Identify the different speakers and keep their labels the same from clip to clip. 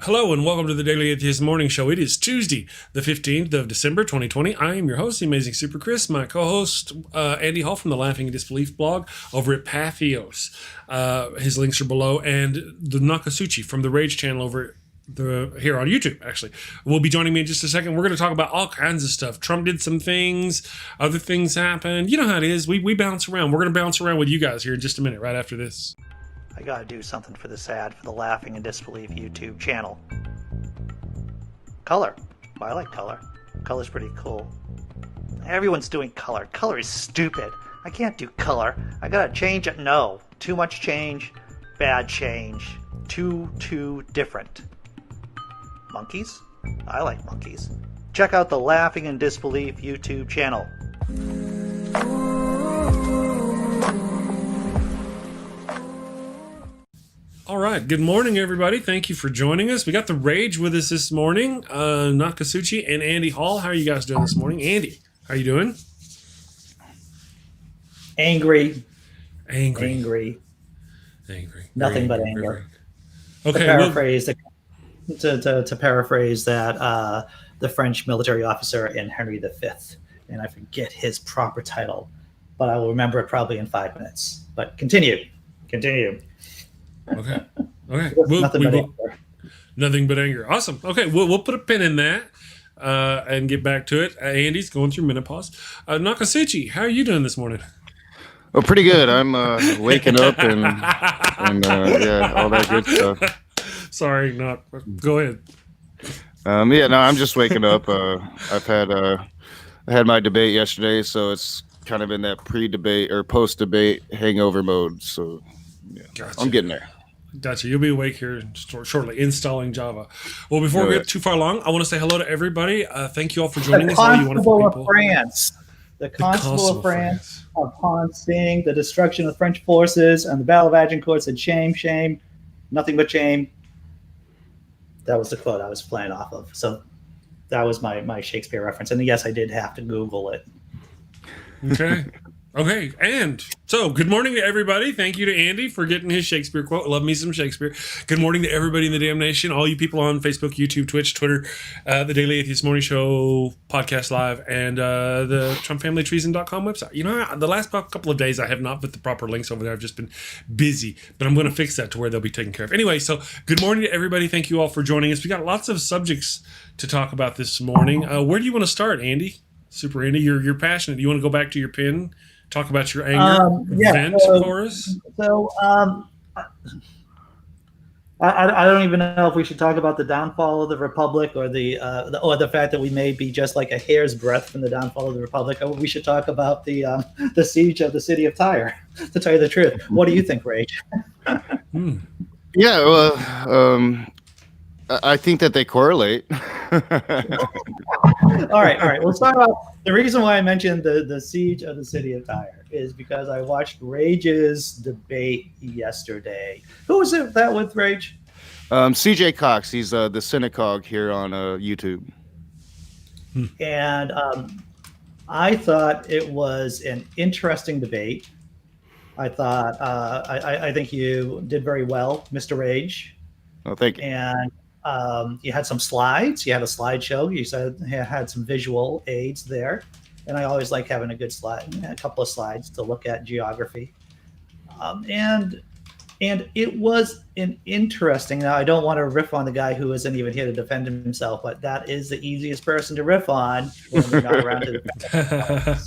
Speaker 1: Hello and welcome to the Daily Atheist Morning Show. It is Tuesday, the 15th of December, 2020. I am your host, the Amazing Super Chris. My co-host, Andy Hall from the Laughing and Disbelief blog over at Patheos. His links are below. And the Nokasuchi from the Rage channel over here on YouTube, actually, will be joining me in just a second. We're going to talk about all kinds of stuff. Trump did some things. Other things happened. You know how it is. We bounce around. We're going to bounce around with you guys here in just a minute, right after this.
Speaker 2: I gotta do something for this ad for the Laughing and Disbelief YouTube channel. Color. Well, I like color. Color's pretty cool. Everyone's doing color. Color is stupid. I can't do color. I gotta change it. No. Too much change. Bad change. Too different. Monkeys? I like monkeys. Check out the Laughing and Disbelief YouTube channel.
Speaker 1: All right. Good morning, everybody. Thank you for joining us. We got the Rage with us this morning. Nokasuchi and Andy Hall. How are you guys doing this morning? Andy, how are you doing?
Speaker 2: Angry.
Speaker 1: Nothing
Speaker 2: Nothing but anger.
Speaker 1: Okay.
Speaker 2: To paraphrase that, the French military officer in Henry V, and I forget his proper title, but I will remember it probably in 5 minutes. But continue.
Speaker 1: Okay.
Speaker 2: Nothing
Speaker 1: but anger. Awesome. Okay, we'll put a pin in that and get back to it. Andy's going through menopause. Nokasuchi, how are you doing this morning?
Speaker 3: Oh, pretty good. I'm waking up and yeah, all that good stuff.
Speaker 1: Sorry, go ahead.
Speaker 3: I'm just waking up. I had my debate yesterday, so it's kind of in that pre-debate or post-debate hangover mode. So yeah, gotcha. I'm getting there.
Speaker 1: Gotcha. You'll be awake here shortly, installing Java. Well, before we get too far along, I want to say hello to everybody. Thank you all for joining us. All you wonderful people.
Speaker 2: The Constable of France, upon seeing the destruction of the French forces and the Battle of Agincourt, said, "Shame, shame, nothing but shame." That was the quote I was playing off of. So that was my Shakespeare reference. And yes, I did have to Google it.
Speaker 1: Okay, and so good morning to everybody. Thank you to Andy for getting his Shakespeare quote. Love me some Shakespeare. Good morning to everybody in the damn nation, all you people on Facebook, YouTube, Twitch, Twitter, the Daily Atheist Morning Show, Podcast Live, and the TrumpFamilyTreason.com website. You know, the last couple of days I have not put the proper links over there. I've just been busy, but I'm going to fix that to where they'll be taken care of. Anyway, so good morning to everybody. Thank you all for joining us. We got lots of subjects to talk about this morning. Where do you want to start, Andy? Super Andy, you're passionate. You want to go back to your pen? Talk about your anger vent for us.
Speaker 2: So I don't even know if we should talk about the downfall of the Republic or the fact that we may be just like a hair's breadth from the downfall of the Republic. Or we should talk about the siege of the city of Tyre. To tell you the truth, what do you think, Rage?
Speaker 3: Yeah, well, I think that they correlate.
Speaker 2: All right. Let's talk about the reason why I mentioned the siege of the city of Tyre is because I watched Rage's debate yesterday. Who was it that with, Rage?
Speaker 3: CJ Cox. He's the synagogue here on YouTube.
Speaker 2: And I thought it was an interesting debate. I thought I think you did very well, Mr. Rage.
Speaker 3: Oh, thank you.
Speaker 2: And you had some slides. You had a slideshow. You said you had some visual aids there. And I always like having a good slide, a couple of slides to look at geography. And it was an interesting. Now, I don't want to riff on the guy who isn't even here to defend himself, but that is the easiest person to riff on when you're not around to defend.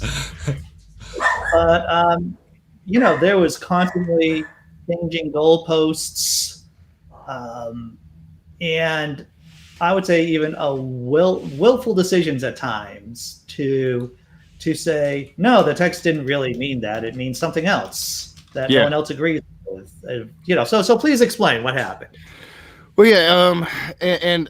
Speaker 2: But there was constantly changing goalposts, and I would say even a willful decisions at times to say, no, the text didn't really mean that. It means something else that no one else agrees with. So please explain what happened.
Speaker 3: Well, yeah, and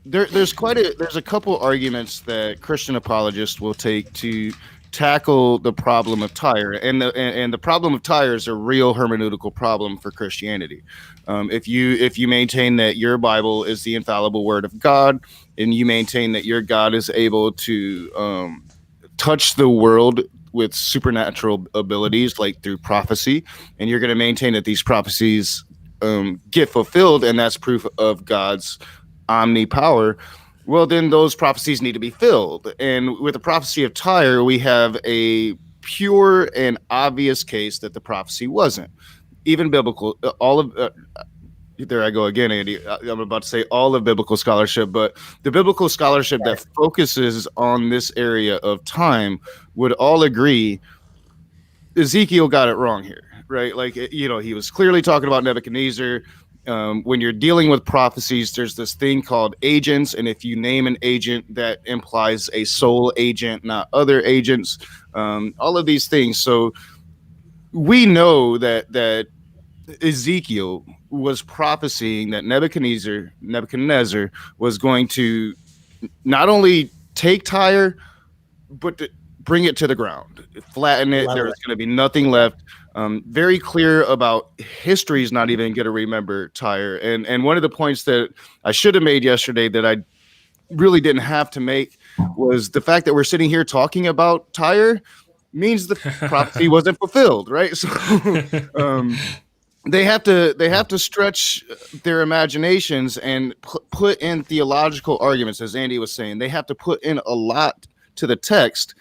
Speaker 3: there's a couple arguments that Christian apologists will take to tackle the problem of Tyre, and the problem of Tyre is a real hermeneutical problem for Christianity. If you maintain that your Bible is the infallible word of God, and you maintain that your God is able to touch the world with supernatural abilities, like through prophecy, and you're going to maintain that these prophecies get fulfilled, and that's proof of God's omnipower, well, then those prophecies need to be filled. And with the prophecy of Tyre, we have a pure and obvious case that the prophecy wasn't. Even biblical, there I go again, Andy. I'm about to say all of biblical scholarship, but the biblical scholarship that focuses on this area of time would all agree Ezekiel got it wrong here, right? Like, he was clearly talking about Nebuchadnezzar. When you're dealing with prophecies, there's this thing called agents, and if you name an agent, that implies a sole agent, not other agents. All of these things. So we know that Ezekiel was prophesying that Nebuchadnezzar was going to not only take Tyre, but to bring it to the ground, flatten it. There was going to be nothing left. Very clear about history's not even going to remember Tyre. And one of the points that I should have made yesterday that I really didn't have to make was the fact that we're sitting here talking about Tyre means the prophecy wasn't fulfilled, right? So they have to stretch their imaginations and put in theological arguments, as Andy was saying. They have to put in a lot to the text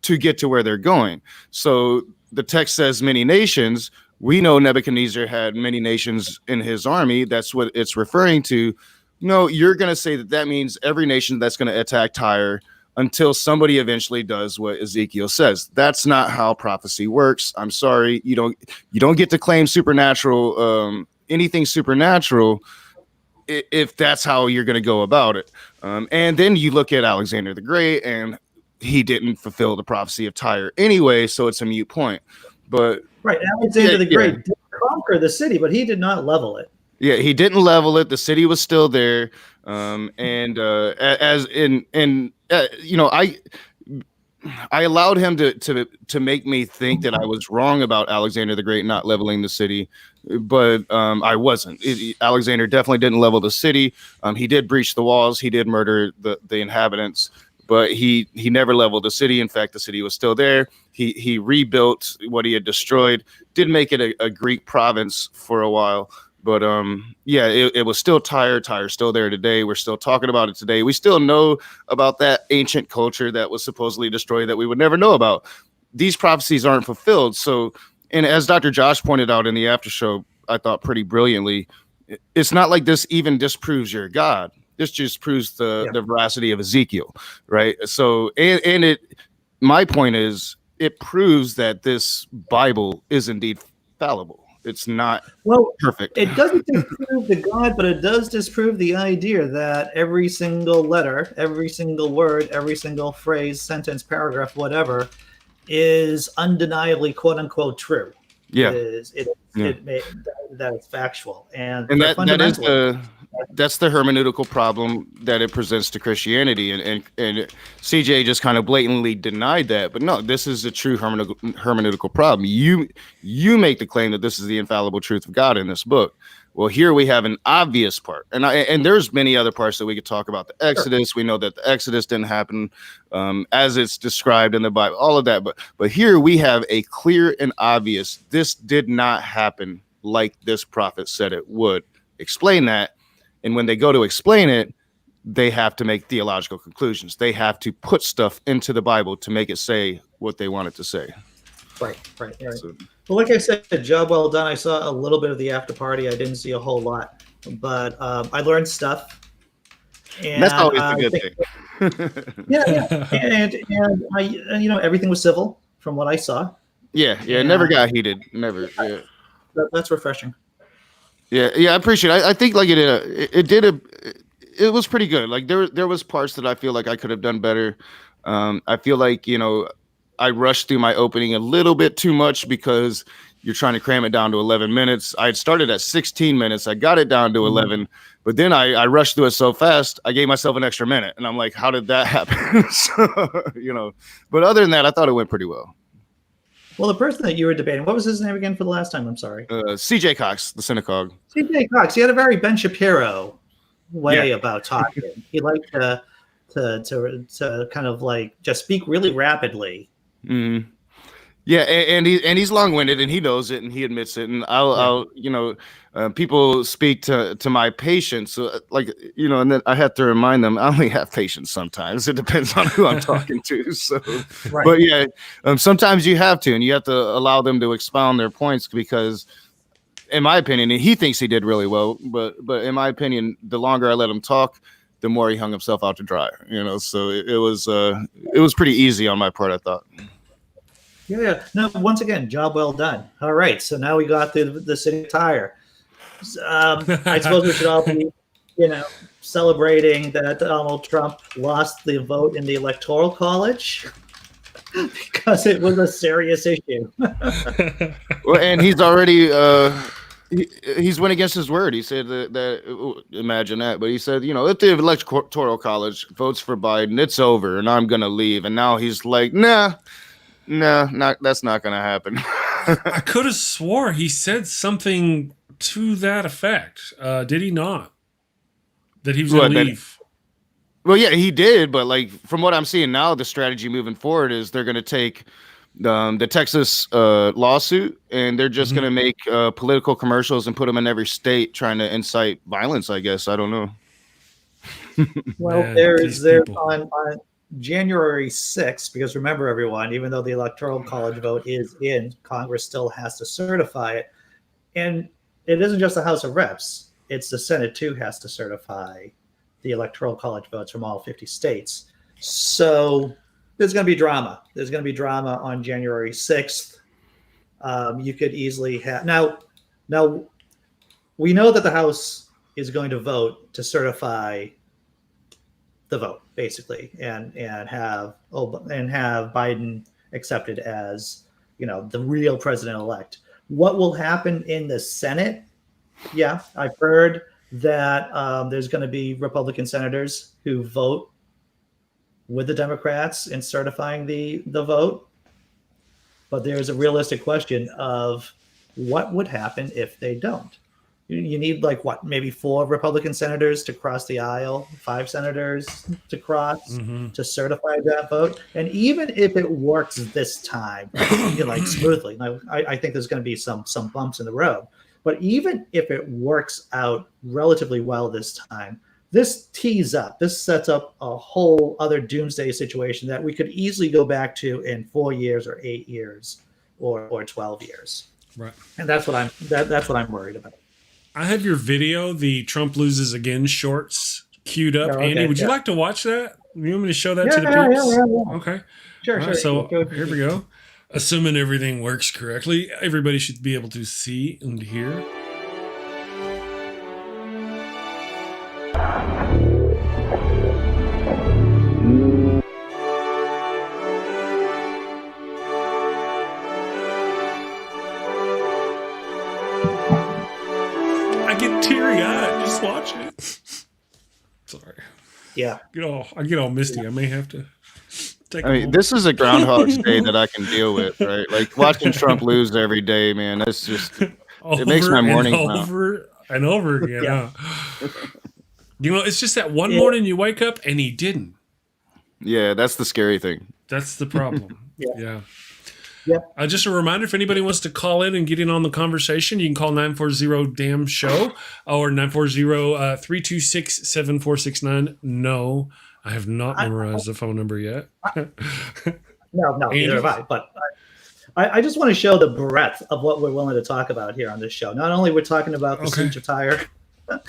Speaker 3: to get to where they're going. So the text says many nations. We know Nebuchadnezzar had many nations in his army. That's what it's referring to. No, you're going to say that means every nation that's going to attack Tyre until somebody eventually does what Ezekiel says. That's not how prophecy works. I'm sorry. You don't get to claim supernatural, anything supernatural, if that's how you're going to go about it. And then you look at Alexander the Great, and he didn't fulfill the prophecy of Tyre anyway, so it's a moot point. But
Speaker 2: right, Alexander the Great did conquer the city, but he did not level it.
Speaker 3: Yeah, he didn't level it. The city was still there, I allowed him to make me think that I was wrong about Alexander the Great not leveling the city, but I wasn't. Alexander definitely didn't level the city. He did breach the walls. He did murder the inhabitants, but he never leveled the city. In fact, the city was still there. He rebuilt what he had destroyed. Did make it a Greek province for a while. But it was still Tyre. Tyre's still there today. We're still talking about it today. We still know about that ancient culture that was supposedly destroyed that we would never know about. These prophecies aren't fulfilled. So, and as Dr. Josh pointed out in the after show, I thought pretty brilliantly, it's not like this even disproves your God. This just proves the veracity of Ezekiel, right? So, my point is, it proves that this Bible is indeed fallible. It's not
Speaker 2: Well,
Speaker 3: perfect.
Speaker 2: it doesn't disprove the God, but it does disprove the idea that every single letter, every single word, every single phrase, sentence, paragraph, whatever, is undeniably "quote unquote" true.
Speaker 3: Yeah.
Speaker 2: That it's factual, and
Speaker 3: And
Speaker 2: but fundamentally,
Speaker 3: that's the hermeneutical problem that it presents to Christianity, and CJ just kind of blatantly denied that. But no, this is a true hermeneutical problem. You make the claim that this is the infallible truth of God in this book. Well, here we have an obvious part, and there's many other parts that we could talk about. The Exodus, sure. We know that the Exodus didn't happen as it's described in the Bible, all of that. But here we have a clear and obvious, this did not happen like this prophet said it would. Explain that. And when they go to explain it, they have to make theological conclusions. They have to put stuff into the Bible to make it say what they want it to say.
Speaker 2: Right. So, well, like I said, job well done. I saw a little bit of the after party. I didn't see a whole lot, but I learned stuff. And
Speaker 3: that's always a good thing.
Speaker 2: Yeah. And I, everything was civil from what I saw.
Speaker 3: Yeah. It never got heated. Never. Yeah.
Speaker 2: That's refreshing.
Speaker 3: Yeah. I appreciate it. I think like it was pretty good. Like there was parts that I feel like I could have done better. I feel like, I rushed through my opening a little bit too much because you're trying to cram it down to 11 minutes. I had started at 16 minutes. I got it down to 11, but then I rushed through it so fast, I gave myself an extra minute. And I'm like, how did that happen? So, but other than that, I thought it went pretty well.
Speaker 2: Well, the person that you were debating, what was his name again for the last time? I'm sorry.
Speaker 3: CJ Cox, the synagogue.
Speaker 2: CJ Cox. He had a very Ben Shapiro way about talking. He liked to kind of like just speak really rapidly.
Speaker 3: Mm. Yeah, and he's long-winded, and he knows it, and he admits it. And I'll people speak to my patience, so and then I have to remind them I only have patience sometimes. It depends on who I'm talking to. So, right. But yeah, sometimes you have to, and you have to allow them to expound their points because, in my opinion, and he thinks he did really well, but in my opinion, the longer I let him talk, the more he hung himself out to dry. So it was pretty easy on my part, I thought.
Speaker 2: Yeah. No, once again, job well done. All right. So now we got the city tire. I suppose we should all be, celebrating that Donald Trump lost the vote in the Electoral College because it was a serious issue.
Speaker 3: Well, and he's already he's went against his word. He said that imagine that, but he said, if the Electoral College votes for Biden, it's over, and I'm gonna leave. And now he's like, nah. No, that's not going to happen.
Speaker 1: I could have swore he said something to that effect. Did he not? That he was going to leave.
Speaker 3: Well, yeah, he did. But from what I'm seeing now, the strategy moving forward is they're going to take the Texas lawsuit, and they're just going to make political commercials and put them in every state trying to incite violence, I guess. I don't know.
Speaker 2: Well, there's on January 6th, because remember, everyone, even though the Electoral College vote is in, Congress still has to certify it. And it isn't just the House of Reps. It's the Senate, too, has to certify the Electoral College votes from all 50 states. So there's going to be drama. There's going to be drama on January 6th. You could easily have... Now, we know that the House is going to vote to certify the vote, basically, and have Biden accepted as the real president-elect. What will happen in the Senate? Yeah, I've heard that there's going to be Republican senators who vote with the Democrats in certifying the vote. But there's a realistic question of what would happen if they don't. You need maybe 4 Republican senators to cross the aisle, 5 senators to cross to certify that vote. And even if it works this time, smoothly, now, I think there's going to be some bumps in the road. But even if it works out relatively well this time, this sets up a whole other doomsday situation that we could easily go back to in 4 years or 8 years or 12 years.
Speaker 1: Right.
Speaker 2: And that's what I'm worried about.
Speaker 1: I have your video, the Trump loses again shorts, queued up. Okay, Andy, would you like to watch that? You want me to show that to the peeps?
Speaker 2: Yeah.
Speaker 1: Okay.
Speaker 2: Sure.
Speaker 1: So here we go. Assuming everything works correctly, everybody should be able to see and hear. I get teary-eyed just watching it. Sorry.
Speaker 2: Yeah.
Speaker 1: I get all misty. I may have to take.
Speaker 3: I mean, this is a Groundhog's Day that I can deal with, right? Like watching Trump lose every day, man. That's just it makes my morning
Speaker 1: over and over again.
Speaker 2: Yeah.
Speaker 1: Huh? It's just that one morning you wake up and he didn't.
Speaker 3: Yeah, that's the scary thing.
Speaker 1: That's the problem. Yeah.
Speaker 2: Yep.
Speaker 1: Just a reminder, if anybody wants to call in and get in on the conversation, you can call 940-DAMN-SHOW or 940-326-7469. No, I have not memorized the phone number yet.
Speaker 2: No, neither have I. But I just want to show the breadth of what we're willing to talk about here on this show. Not only we're talking about the siege of Tyre, but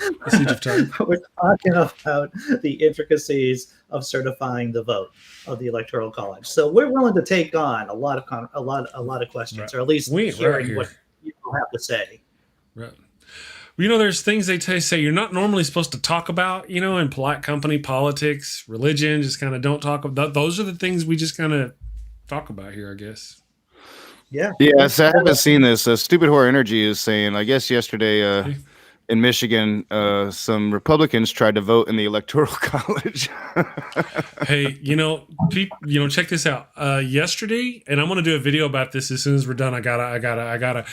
Speaker 2: we're talking about the intricacies of certifying the vote of the Electoral College. So we're willing to take on a lot of questions,
Speaker 1: right.
Speaker 2: Or at least hearing what people have to say.
Speaker 1: Right. There's things they say you're not normally supposed to talk about, in polite company, politics, religion, just kind of don't talk about. Those are the things we just kind of talk about here, I guess.
Speaker 2: Yeah.
Speaker 3: Yeah, so I haven't seen this. Stupid Horror Energy is saying, I guess yesterday in Michigan, some Republicans tried to vote in the Electoral College.
Speaker 1: Hey, check this out. Yesterday, and I'm going to do a video about this as soon as we're done. I gotta.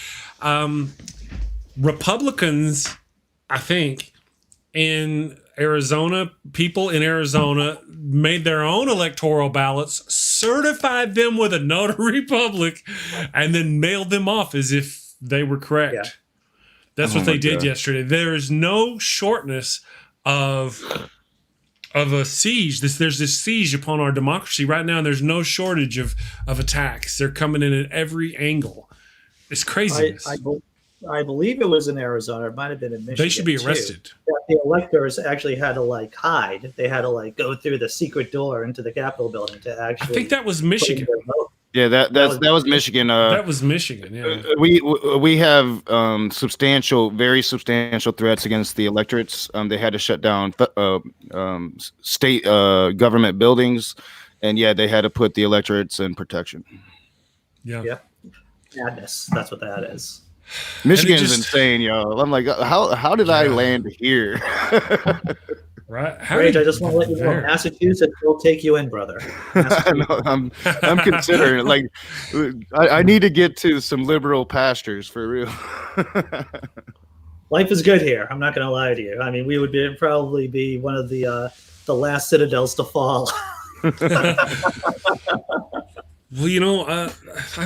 Speaker 1: Republicans, I think, in Arizona, people in Arizona made their own electoral ballots, certified them with a notary public, and then mailed them off as if they were correct. Yeah. That's what they did yesterday. There is no shortness of a siege. There's this siege upon our democracy right now, and there's no shortage of attacks. They're coming in at every angle. It's craziness.
Speaker 2: I believe it was in Arizona. It might have been in Michigan.
Speaker 1: They should be arrested.
Speaker 2: The electors actually had to hide. They had to go through the secret door into the Capitol building to actually.
Speaker 1: I think that was Michigan.
Speaker 3: Yeah, that was Michigan.
Speaker 1: That was Michigan. Yeah,
Speaker 3: we have very substantial threats against the electorates. They had to shut down state government buildings, and they had to put the electorates in protection.
Speaker 1: Yeah.
Speaker 2: Madness. That's what that is.
Speaker 3: Michigan's insane, y'all. I'm like, how did I land here?
Speaker 1: Right?
Speaker 2: Rage, I just want to let you know, Massachusetts will take you in, brother.
Speaker 3: I'm considering I need to get to some liberal pastures for real.
Speaker 2: Life is good here. I'm not going to lie to you. I mean, we would probably be one of the last citadels to fall.
Speaker 1: Well, I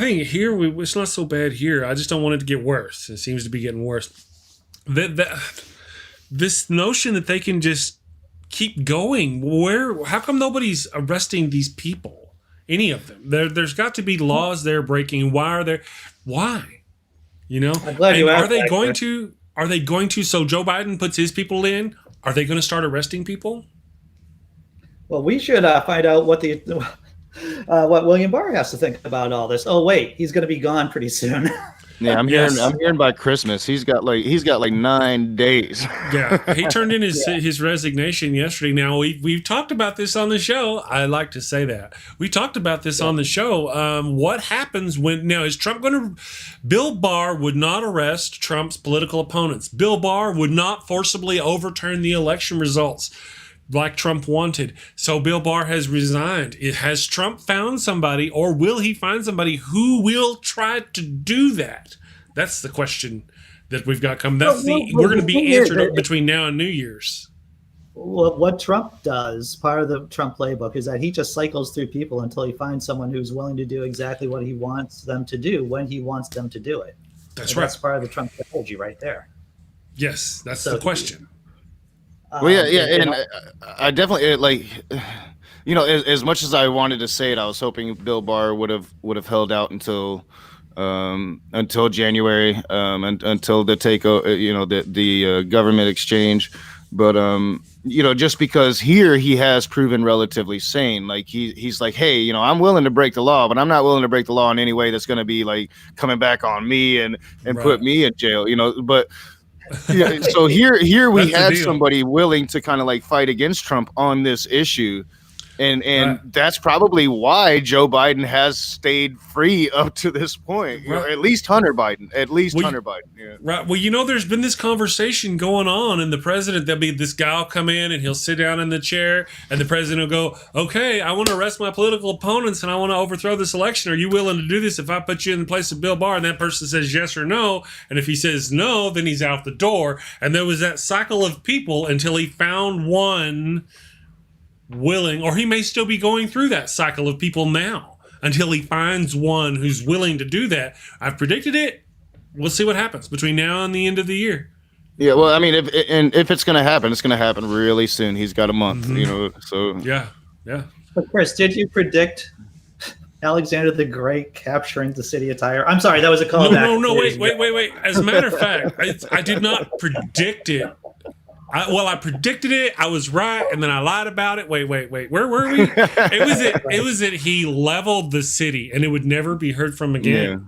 Speaker 1: think here it's not so bad here. I just don't want it to get worse. It seems to be getting worse. This notion that they can just keep going. How come nobody's arresting these people? Any of them? There's got to be laws they're breaking. Why?
Speaker 2: I'm glad you asked.
Speaker 1: Are they going to? So Joe Biden puts his people in. Are they going to start arresting people?
Speaker 2: Well, we should find out what William Barr has to think about all this. Oh wait, he's going to be gone pretty soon.
Speaker 3: Yeah, I'm hearing by Christmas he's got 9 days.
Speaker 1: Yeah, he turned in his resignation yesterday. Now we've talked about this on the show. I like to say that we talked about this on the show. What happens is Trump going to? Bill Barr would not arrest Trump's political opponents. Bill Barr would not forcibly overturn the election results like Trump wanted. So Bill Barr has resigned. Has Trump found somebody, or will he find somebody who will try to do that? That's the question that we've got coming. We're going to be answered between now and New Year's.
Speaker 2: Well, what Trump does, part of the Trump playbook, is that he just cycles through people until he finds someone who's willing to do exactly what he wants them to do when he wants them to do it.
Speaker 1: That's right.
Speaker 2: That's part of the Trump strategy right there.
Speaker 1: Yes, that's the question.
Speaker 3: Well, and I definitely as much as I wanted to say it, I was hoping Bill Barr would have held out until January, until the takeover, the government exchange. But just because here he has proven relatively sane, like he's like, hey, I'm willing to break the law, but I'm not willing to break the law in any way that's going to be like coming back on me and put me in jail, but yeah. So here we had somebody willing to kind of like fight against Trump on this issue. And that's probably why Joe Biden has stayed free up to this point. At least Hunter Biden. Hunter Biden. Yeah.
Speaker 1: Right. Well, there's been this conversation going on, and the president, there'll be this guy will come in and he'll sit down in the chair, and the president will go, okay, I want to arrest my political opponents and I want to overthrow this election. Are you willing to do this if I put you in the place of Bill Barr? And that person says yes or no. And if he says no, then he's out the door. And there was that cycle of people until he found one willing, or he may still be going through that cycle of people now until he finds one who's willing to do that. I've predicted it. We'll see what happens between now and the end of the year.
Speaker 3: Yeah, well, I mean, if it's going to happen, it's going to happen really soon. He's got a month, so
Speaker 1: yeah.
Speaker 2: But Chris, did you predict Alexander the Great capturing the city of Tyre? I'm sorry, that was a callback.
Speaker 1: No, wait. As a matter of fact, I did not predict it. I predicted it. I was right, and then I lied about it. Wait. Where were we? It was that he leveled the city, and it would never be heard from again.
Speaker 3: Yeah.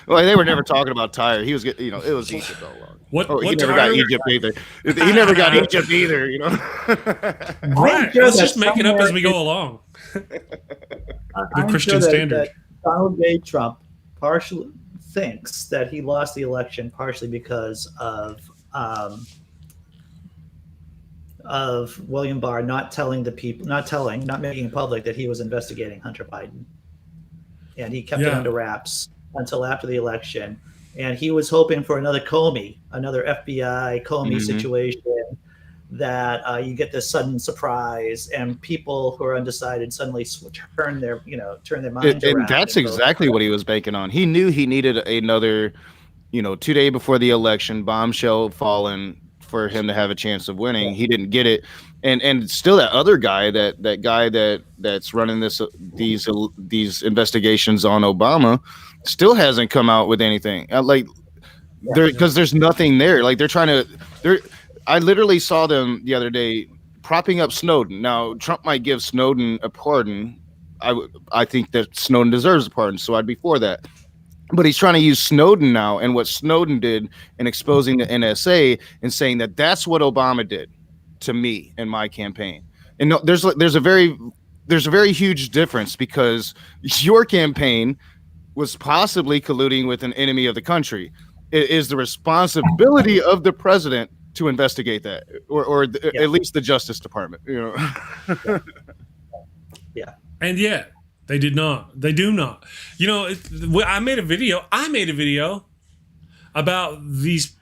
Speaker 3: Well, they were never talking about Tyre. He was, it was Egypt all along. He never got Egypt either. He never got Egypt either.
Speaker 1: Right. Let's just make it up as we go along. The Christian Standard.
Speaker 2: That Donald J. Trump partially thinks that he lost the election partially because of William Barr not making it public that he was investigating Hunter Biden. And he kept it under wraps until after the election. And he was hoping for another FBI Comey situation, that you get this sudden surprise and people who are undecided suddenly turn their minds around.
Speaker 3: And that's exactly what he was banking on. He knew he needed another, 2 days before the election, bombshell fallen, for him to have a chance of winning. He didn't get it, and still that other guy, that guy that's running these investigations on Obama, still hasn't come out with anything. Because there's nothing there. Like I literally saw them the other day propping up Snowden. Now Trump might give Snowden a pardon. I think that Snowden deserves a pardon, so I'd be for that. But he's trying to use Snowden now and what Snowden did in exposing the NSA and saying that that's what Obama did to me in my campaign. And no, there's a very huge difference, because your campaign was possibly colluding with an enemy of the country. It is the responsibility of the president to investigate that, or at least the Justice Department.
Speaker 2: Yeah.
Speaker 1: And yet they did not. They do not. I made a video about these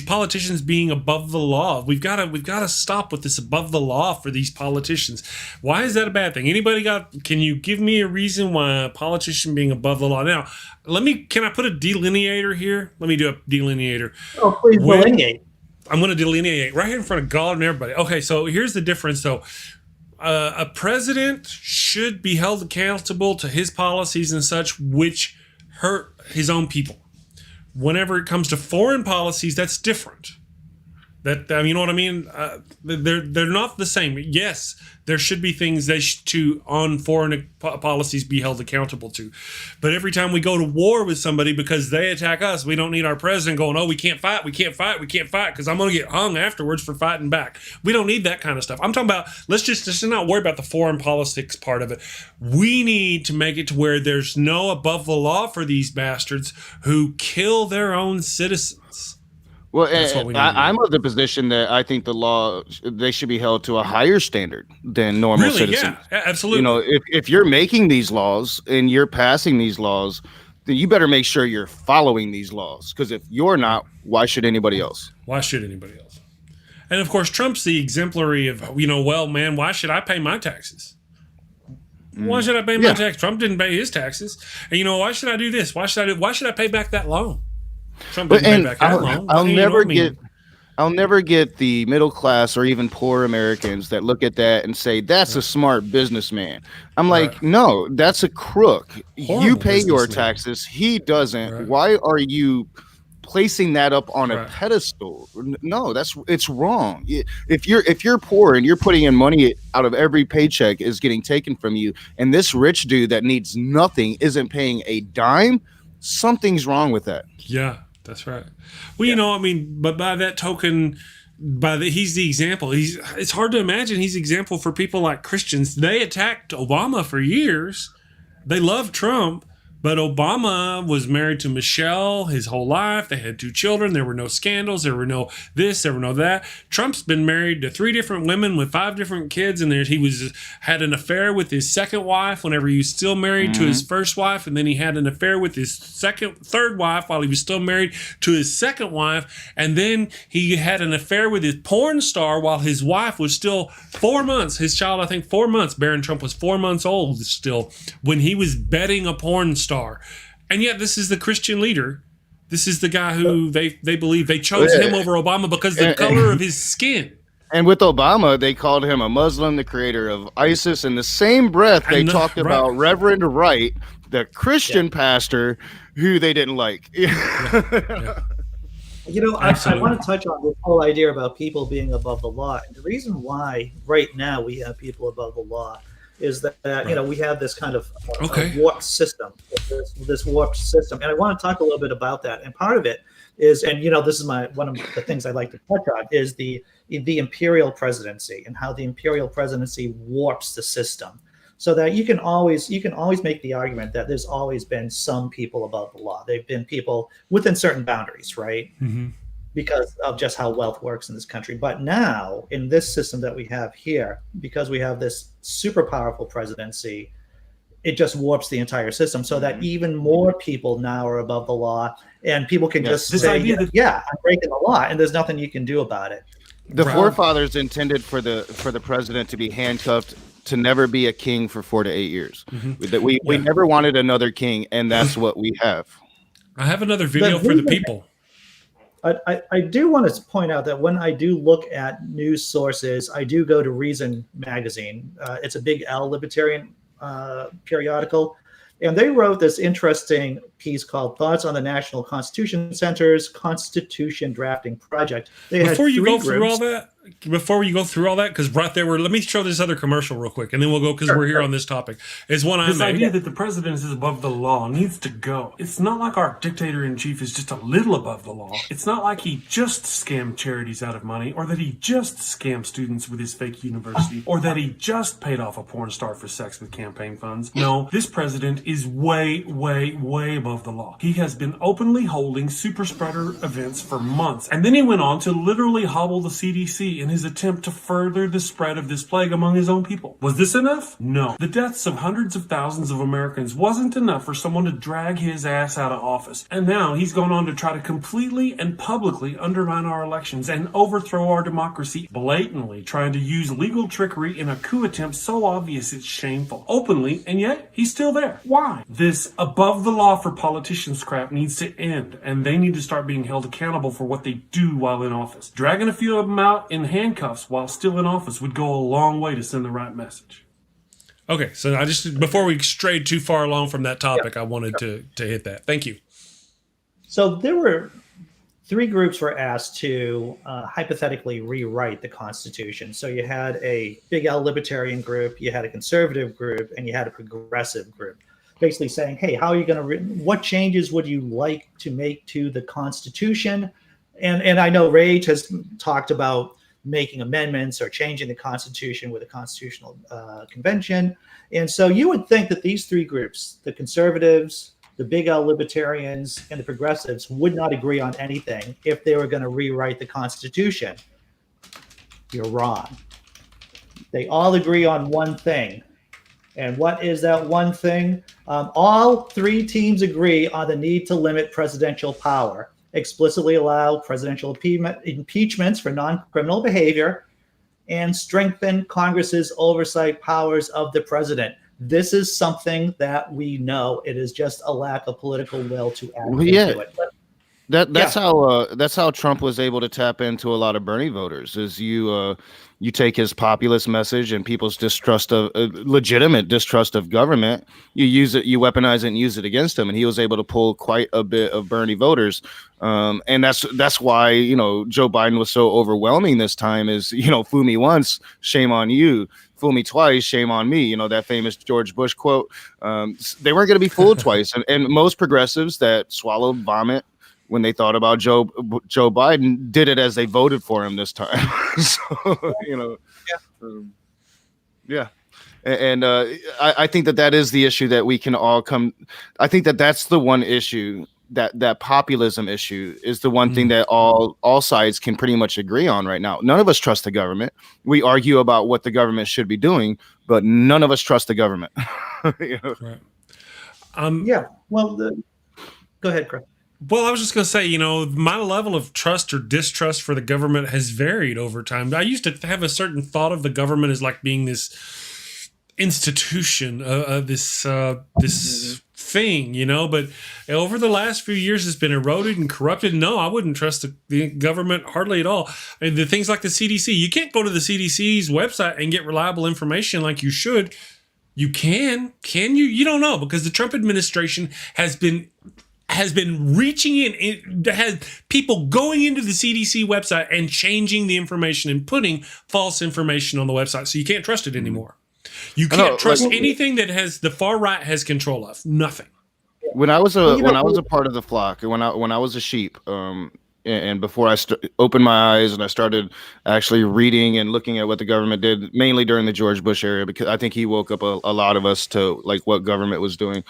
Speaker 1: politicians being above the law. We've got to stop with this above the law for these politicians. Why is that a bad thing? Can you give me a reason why a politician being above the law? Now, can I put a delineator here? Let me do a delineator.
Speaker 2: Oh, please delineate.
Speaker 1: I'm going to delineate right here in front of God and everybody. Okay, so here's the difference though. A president should be held accountable to his policies and such, which hurt his own people. Whenever it comes to foreign policies, that's different. You know what I mean? They're not the same. Yes, there should be things on foreign policies be held accountable to. But every time we go to war with somebody because they attack us, we don't need our president going, oh, we can't fight because I'm going to get hung afterwards for fighting back. We don't need that kind of stuff. I'm talking about, let's just not worry about the foreign politics part of it. We need to make it to where there's no above the law for these bastards who kill their own citizens.
Speaker 3: Well, I'm of the position that I think the law, they should be held to a higher standard than normal citizens.
Speaker 1: Yeah, absolutely.
Speaker 3: If you're making these laws and you're passing these laws, then you better make sure you're following these laws. Because if you're not, why should anybody else?
Speaker 1: And of course, Trump's the exemplary of, why should I pay my taxes? Why should I pay my tax? Trump didn't pay his taxes. And why should I do this? Why should I pay back that loan? Trump didn't pay back that loan.
Speaker 3: I'll never get the middle class or even poor Americans that look at that and say that's a smart businessman. I'm like, no, that's a crook. You pay your taxes. He doesn't. Why are you placing that up on
Speaker 1: Right.
Speaker 3: a pedestal. No, it's wrong. If you're poor and you're putting in money out of every paycheck is getting taken from you, and this rich dude that needs nothing isn't paying a dime, something's wrong with that.
Speaker 1: Yeah, that's right. Well, you know, I mean, but by that token, he's the example. It's hard to imagine he's the example for people like Christians. They attacked Obama for years. They love Trump, but Obama was married to Michelle his whole life. They had 2 children. There were no scandals. There were no this. There were no that. Trump's been married to 3 different women with 5 different kids, and had an affair with his second wife whenever he was still married to his first wife, and then he had an affair with his third wife while he was still married to his second wife, and then he had an affair with his porn star while his wife was still 4 months. His child, I think, 4 months. Barron Trump was 4 months old still when he was betting a porn star. And yet this is the Christian leader. This is the guy who they believe they chose him over Obama because the color of his skin.
Speaker 3: And with Obama, they called him a Muslim, the creator of ISIS. In the same breath, they talked about Reverend Wright, the Christian pastor who they didn't like.
Speaker 2: I want to touch on this whole idea about people being above the law. And the reason why right now we have people above the law is that we have this kind of warped system, this warped system, and I want to talk a little bit about that. And part of it is, and this is one of the things I like to touch on, is the imperial presidency and how the imperial presidency warps the system, so that you can always make the argument that there's always been some people above the law. They've been people within certain boundaries, right? Mm-hmm. Because of just how wealth works in this country. But now, in this system that we have here, because we have this super powerful presidency, it just warps the entire system so that even more people now are above the law, and people can just say, I'm breaking the law, and there's nothing you can do about it.
Speaker 3: The forefathers intended for the president to be handcuffed, to never be a king for 4 to 8 years. Mm-hmm. That we never wanted another king, and that's what we have.
Speaker 1: I have another video for the people.
Speaker 2: I do want to point out that when I do look at news sources, I do go to Reason magazine. It's a big L libertarian periodical. And they wrote this interesting piece called Thoughts on the National Constitution Center's Constitution Drafting Project.
Speaker 1: Before you go through all that, because right there, let me show this other commercial real quick, and then we'll go, because we're here on this topic. Is one
Speaker 4: this idea that the president is above the law needs to go. It's not like our dictator-in-chief is just a little above the law. It's not like he just scammed charities out of money, or that he just scammed students with his fake university, or that he just paid off a porn star for sex with campaign funds. No, this president is way, way, way above the law. He has been openly holding super spreader events for months, and then he went on to literally hobble the CDC in his attempt to further the spread of this plague among his own people. Was this enough? No. The deaths of hundreds of thousands of Americans wasn't enough for someone to drag his ass out of office. And now he's gone on to try to completely and publicly undermine our elections and overthrow our democracy, blatantly trying to use legal trickery in a coup attempt so obvious it's shameful. Openly, and yet he's still there. Why? This above the law for politicians crap needs to end, and they need to start being held accountable for what they do while in office. Dragging a few of them out in handcuffs while still in office would go a long way to send the right message.
Speaker 1: Okay, so I just, before we strayed too far along from that topic, I wanted to hit that. Thank you.
Speaker 2: So there were 3 groups were asked to hypothetically rewrite the Constitution. So you had a big L libertarian group, you had a conservative group, and you had a progressive group. Basically saying, hey, how are you going to, what changes would you like to make to the Constitution? And I know Rage has talked about making amendments or changing the Constitution with a constitutional convention. And so you would think that these 3 groups, the conservatives, the big L libertarians, and the progressives, would not agree on anything if they were going to rewrite the Constitution. You're wrong. They all agree on one thing. And what is that one thing? All 3 teams agree on the need to limit presidential power, explicitly allow presidential impeachments for non-criminal behavior, and strengthen Congress's oversight powers of the president. This is something that we know. It is just a lack of political will to act into it.
Speaker 3: That's how Trump was able to tap into a lot of Bernie voters. Is you take his populist message and people's legitimate distrust of government, you use it, you weaponize it, and use it against him, and he was able to pull quite a bit of Bernie voters. And that's why Joe Biden was so overwhelming this time. Is fool me once, shame on you. Fool me twice, shame on me. That famous George Bush quote. They weren't going to be fooled twice, and most progressives that swallowed vomit when they thought about Joe Biden did it as they voted for him this time. So, yeah. And I think that is the issue that we can all come. I think that's the one issue that populism issue is the one thing that all sides can pretty much agree on right now. None of us trust the government. We argue about what the government should be doing, but none of us trust the government.
Speaker 1: Right.
Speaker 2: Yeah. Well, go ahead, Chris.
Speaker 1: Well, I was just going to say, my level of trust or distrust for the government has varied over time. I used to have a certain thought of the government as like being this institution, this thing, but over the last few years, it's been eroded and corrupted. No, I wouldn't trust the government hardly at all. I mean, the things like the CDC, you can't go to the CDC's website and get reliable information like you should. You can you? You don't know, because the Trump administration has been reaching in, has people going into the CDC website and changing the information and putting false information on the website. So you can't trust it anymore. You can't trust anything that has the far right has control of. Nothing.
Speaker 3: When I was a part of the flock, when I was a sheep, and before I opened my eyes and I started actually reading and looking at what the government did, mainly during the George Bush era, because I think he woke up a lot of us to like what government was doing.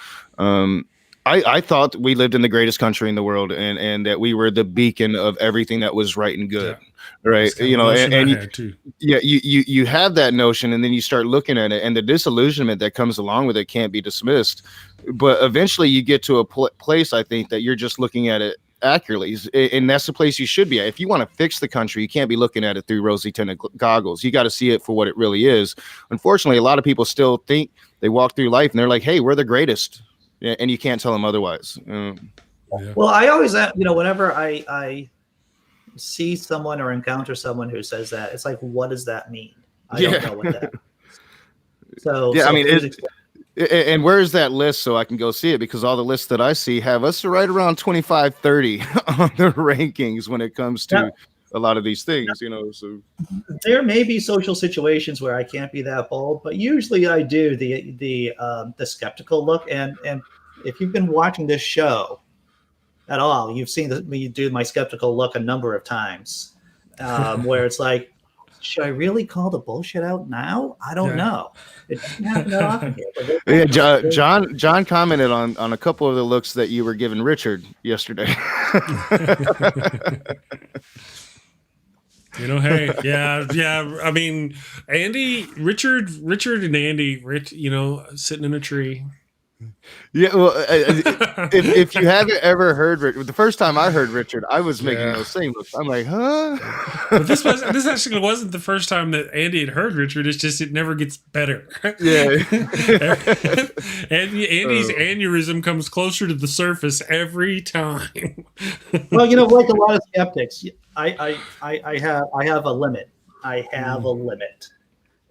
Speaker 3: I thought we lived in the greatest country in the world, and that we were the beacon of everything that was right and good, right? You have that notion, and then you start looking at it, and the disillusionment that comes along with it can't be dismissed. But eventually, you get to a place, I think, that you're just looking at it accurately, and that's the place you should be at. If you want to fix the country, you can't be looking at it through rosy-tinted goggles. You got to see it for what it really is. Unfortunately, a lot of people still think they walk through life and they're like, "Hey, we're the greatest." And you can't tell them otherwise.
Speaker 2: Well, I always, whenever I see someone or encounter someone who says that, it's like, what does that mean? I don't know what that means. So,
Speaker 3: I mean, and where is that list so I can go see it? Because all the lists that I see have us right around 25, 30 on the rankings when it comes to a lot of these things, so
Speaker 2: there may be social situations where I can't be that bold, but usually I do the skeptical look. And if you've been watching this show at all, you've seen me do my skeptical look a number of times, where it's like, should I really call the bullshit out now? I don't know. It doesn't happen that often here.
Speaker 3: John commented on a couple of the looks that you were giving Richard yesterday.
Speaker 1: Hey, yeah. I mean, Richard and Andy, sitting in a tree.
Speaker 3: Yeah, well, if you haven't ever heard Richard, the first time I heard Richard, I was making those same looks. I'm like, huh?
Speaker 1: But this actually wasn't the first time that Andy had heard Richard. It's just it never gets better.
Speaker 3: Yeah.
Speaker 2: Andy's
Speaker 1: aneurysm comes closer to the surface every time.
Speaker 2: Well, like a lot of skeptics, I have a limit. I have a limit,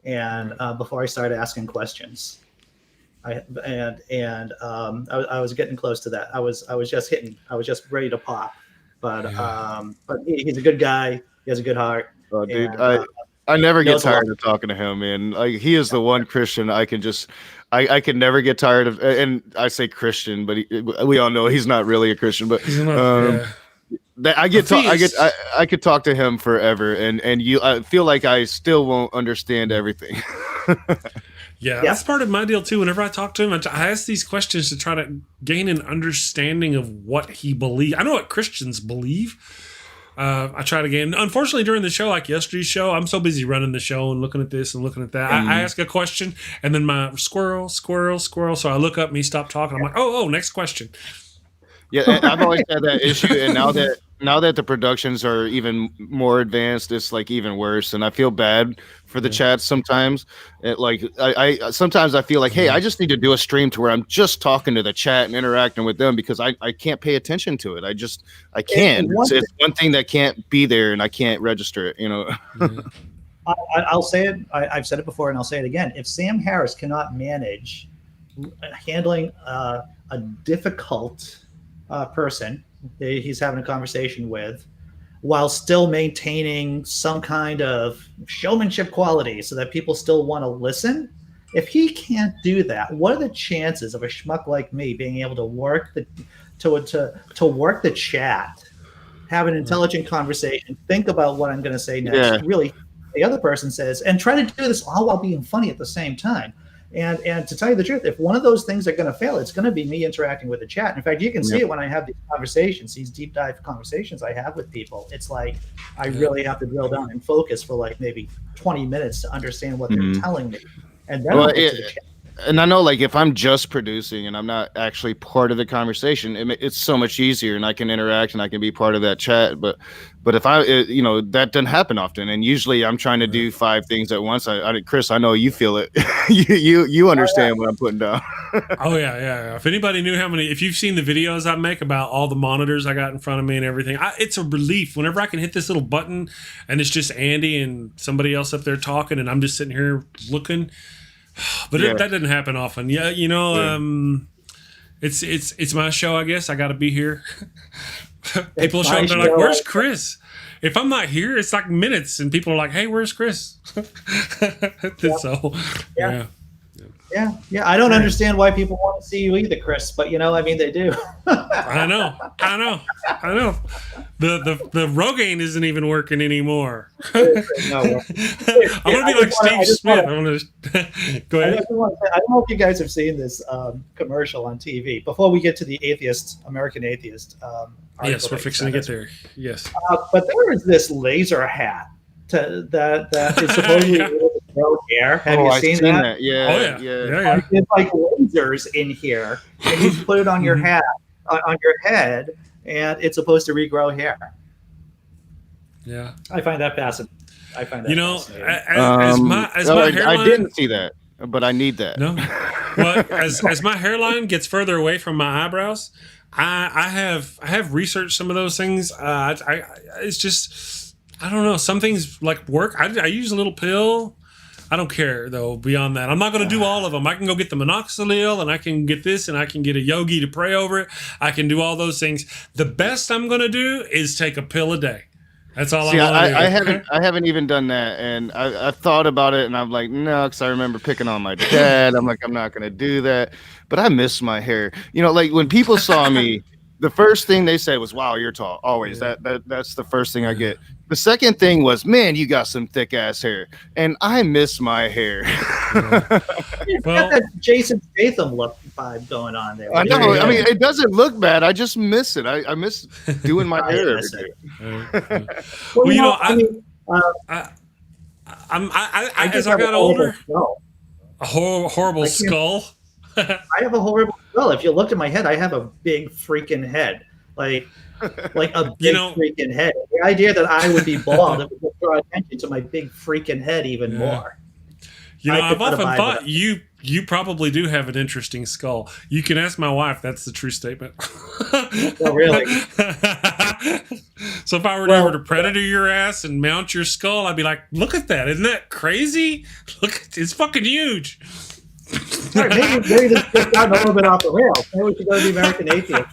Speaker 2: and before I start asking questions. I was getting close to that. I was just ready to pop, but he's a good guy. He has a good heart.
Speaker 3: Oh, dude, I never get tired of talking to him, man. Like, he is the one Christian I can never get tired of. And I say Christian, but we all know he's not really a Christian. But I could talk to him forever, and I feel like I still won't understand everything.
Speaker 1: Yeah, that's part of my deal too. Whenever I talk to him, I ask these questions to try to gain an understanding of what he believes. I know what Christians believe. I try to gain. Unfortunately, during the show, like yesterday's show, I'm so busy running the show and looking at this and looking at that. I ask a question, and then my squirrel. So I look up and he stopped talking. I'm like, oh, next question.
Speaker 3: Yeah, I've always had that issue, and now now that the productions are even more advanced, it's like even worse, and I feel bad for the chats sometimes. I sometimes I feel like, hey, I just need to do a stream to where I'm just talking to the chat and interacting with them, because I can't pay attention to it. I can't. It's one thing that can't be there, and I can't register it.
Speaker 2: I'll say it. I've said it before, and I'll say it again. If Sam Harris cannot manage handling a difficult person he's having a conversation with, while still maintaining some kind of showmanship quality so that people still want to listen, if he can't do that, what are the chances of a schmuck like me being able to work work the chat, have an intelligent conversation, think about what I'm going to say next, really the other person says, and try to do this all while being funny at the same time. And to tell you the truth, if one of those things are going to fail, it's going to be me interacting with the chat. In fact, you can see it when I have these conversations, these deep dive conversations I have with people. It's like I really have to drill down and focus for like maybe 20 minutes to understand what they're telling me. And then I'll get to the chat.
Speaker 3: And I know, like, if I'm just producing and I'm not actually part of the conversation, it's so much easier, and I can interact and I can be part of that chat. But if that doesn't happen often, and usually I'm trying to do 5 things at once. Chris, I know you feel it. you understand what I'm putting down.
Speaker 1: Oh yeah. If anybody knew if you've seen the videos I make about all the monitors I got in front of me and everything, it's a relief whenever I can hit this little button and it's just Andy and somebody else up there talking, and I'm just sitting here looking. But that doesn't happen often. It's my show, I guess. I got to be here. People show up, they're like, "Where's Chris?" If I'm not here, it's like minutes, and people are like, "Hey, where's Chris?" So, yeah.
Speaker 2: I don't understand why people want to see you either, Chris, but they do.
Speaker 1: I know. The Rogaine isn't even working anymore. I'm gonna be like Steve Smith. I'm gonna go ahead.
Speaker 2: I don't know if you guys have seen this commercial on TV. Before we get to the American Atheist.
Speaker 1: Yes, we're fixing to get there. Yes,
Speaker 2: but there is this laser hat that is supposedly able to grow hair. Have you seen that?
Speaker 3: Yeah.
Speaker 2: It's like lasers in here, and you put it on your hat, on your head, and it's supposed to regrow hair.
Speaker 1: Yeah,
Speaker 2: I find that fascinating. Fascinating.
Speaker 1: As my hairline,
Speaker 3: I didn't see that, but I need that.
Speaker 1: No, well, as my hairline gets further away from my eyebrows, I have researched some of those things. It's just, I don't know. Some things like work. I use a little pill. I don't care though. Beyond that, I'm not going to do all of them. I can go get the minoxidil, and I can get this, and I can get a yogi to pray over it. I can do all those things. The best I'm going to do is take a pill a day. That's all.
Speaker 3: I haven't even done that, and I thought about it, and I'm like, no, because I remember picking on my dad. I'm like, I'm not going to do that. But I miss my hair. Like when people saw me, the first thing they said was, "Wow, you're tall." Always. That's the first thing I get. The second thing was, "Man, you got some thick ass hair," and I miss my hair.
Speaker 2: You've got that Jason Statham look vibe going on there.
Speaker 3: I know. I mean, it doesn't look bad. I just miss it. I miss doing my hair every day.
Speaker 1: Well, as I got older, a horrible skull.
Speaker 2: I have a horrible skull. If you looked at my head, I have a big freaking head, like a big freaking head. The idea that I would be bald, it would draw attention to my big freaking head even more.
Speaker 1: I've often thought you probably do have an interesting skull. You can ask my wife. That's the true statement.
Speaker 2: Oh, really?
Speaker 1: So if I were ever to predator your ass and mount your skull, I'd be like, "Look at that! Isn't that crazy? Look, it's fucking huge."
Speaker 2: All right, maybe this gets down a little bit off the rails. Maybe we should go to the American Atheist.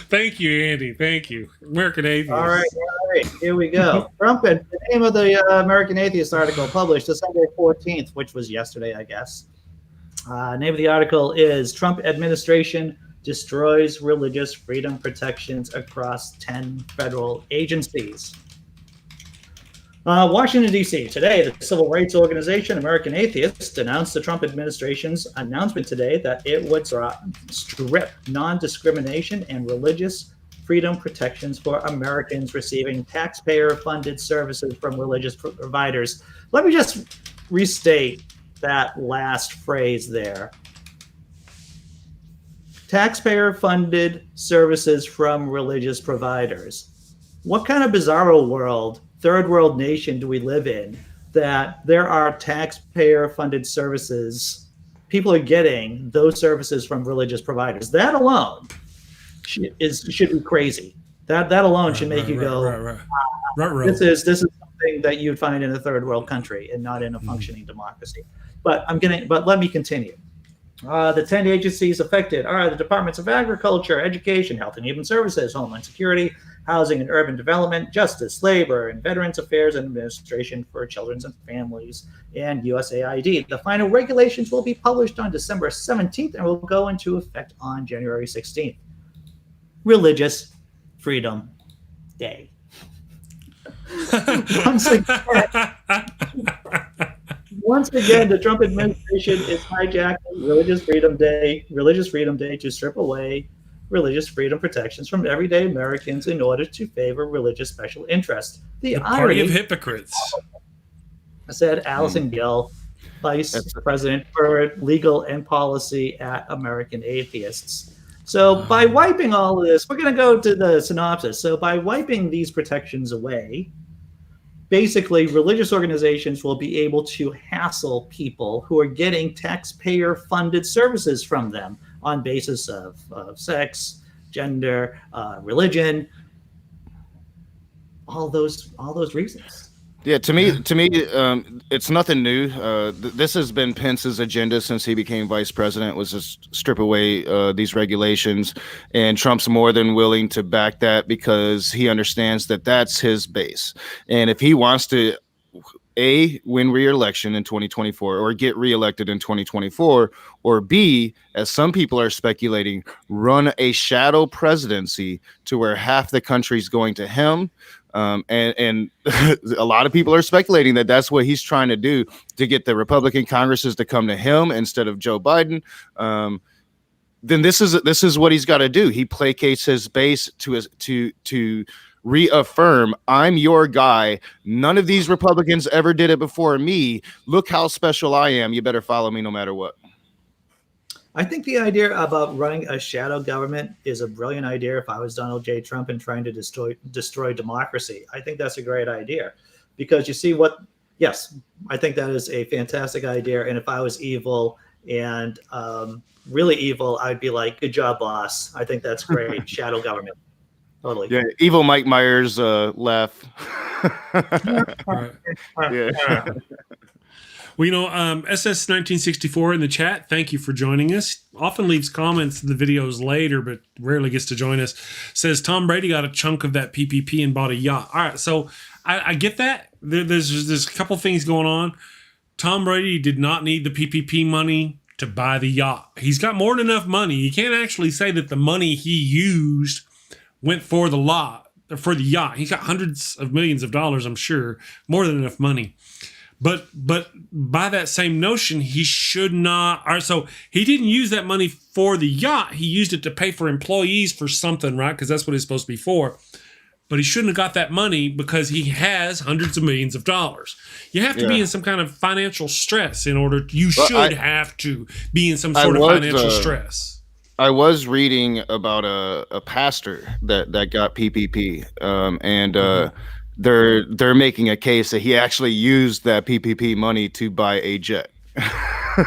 Speaker 1: Thank you, Andy. Thank you, American Atheist.
Speaker 2: All right, here we go. Trump, and the name of the American Atheist article published December 14th, which was yesterday, I guess. Name of the article is "Trump Administration Destroys Religious Freedom Protections Across 10 Federal Agencies." Washington, D.C. Today, the civil rights organization American Atheists announced the Trump administration's announcement today that it would strip non-discrimination and religious freedom protections for Americans receiving taxpayer-funded services from religious providers. Let me just restate that last phrase there. taxpayer-funded services from religious providers. What kind of bizarro world, third world nation do we live in that there are taxpayer-funded services? People are getting those services from religious providers. That alone should be crazy. That alone should make you go, This is something that you'd find in a third world country and not in a functioning democracy. But let me continue. The 10 agencies affected are the Departments of Agriculture, Education, Health and Human Services, Homeland Security, Housing and Urban Development, Justice, Labor, and Veterans Affairs and Administration for Children and Families, and USAID. The final regulations will be published on December 17th and will go into effect on January 16th. Religious Freedom Day. Once again, the Trump administration is hijacking Religious Freedom Day to strip away religious freedom protections from everyday Americans in order to favor religious special interests. The
Speaker 1: party of hypocrites,
Speaker 2: said Allison Gill, Vice President for Legal and Policy at American Atheists. So by wiping all of this, we're going to go to the synopsis. So by wiping these protections away, basically religious organizations will be able to hassle people who are getting taxpayer-funded services from them on basis of sex, gender, religion, all those reasons.
Speaker 3: Yeah, to me, it's nothing new. This has been Pence's agenda since he became vice president, was just strip away these regulations, and Trump's more than willing to back that because he understands that that's his base. And if he wants to, A, win re-election in 2024 or get reelected in 2024, or B, as some people are speculating, run a shadow presidency to where half the country's going to him. And a lot of people are speculating that that's what he's trying to do to get the Republican Congresses to come to him instead of Joe Biden. Then this is what he's got to do. He placates his base to reaffirm, I'm your guy. None of these Republicans ever did it before me. Look how special I am. You better follow me no matter what.
Speaker 2: I think the idea about running a shadow government is a brilliant idea if I was Donald J. Trump and trying to destroy democracy. I think that's a great idea because you see yes, I think that is a fantastic idea. And if I was evil and really evil, I'd be like, good job, boss. I think that's great. Shadow government. Totally.
Speaker 3: Yeah, evil Mike Myers laugh. Yeah.
Speaker 1: Well, SS 1964 in the chat, thank you for joining us. Often leaves comments in the videos later, but rarely gets to join us. Says Tom Brady got a chunk of that PPP and bought a yacht. All right, so I get that. There's a couple things going on. Tom Brady did not need the PPP money to buy the yacht. He's got more than enough money. You can't actually say that the money he used went for the yacht. He's got hundreds of millions of dollars, I'm sure, more than enough money. But by that same notion, he should not. All right, so he didn't use that money for the yacht. He used it to pay for employees for something, right? Because that's what it's supposed to be for. But he shouldn't have got that money because he has hundreds of millions of dollars. You have to be in some kind of financial stress in order. Have to be in some sort of financial stress.
Speaker 3: I was reading about a pastor that got PPP, and they're making a case that he actually used that PPP money to buy a jet.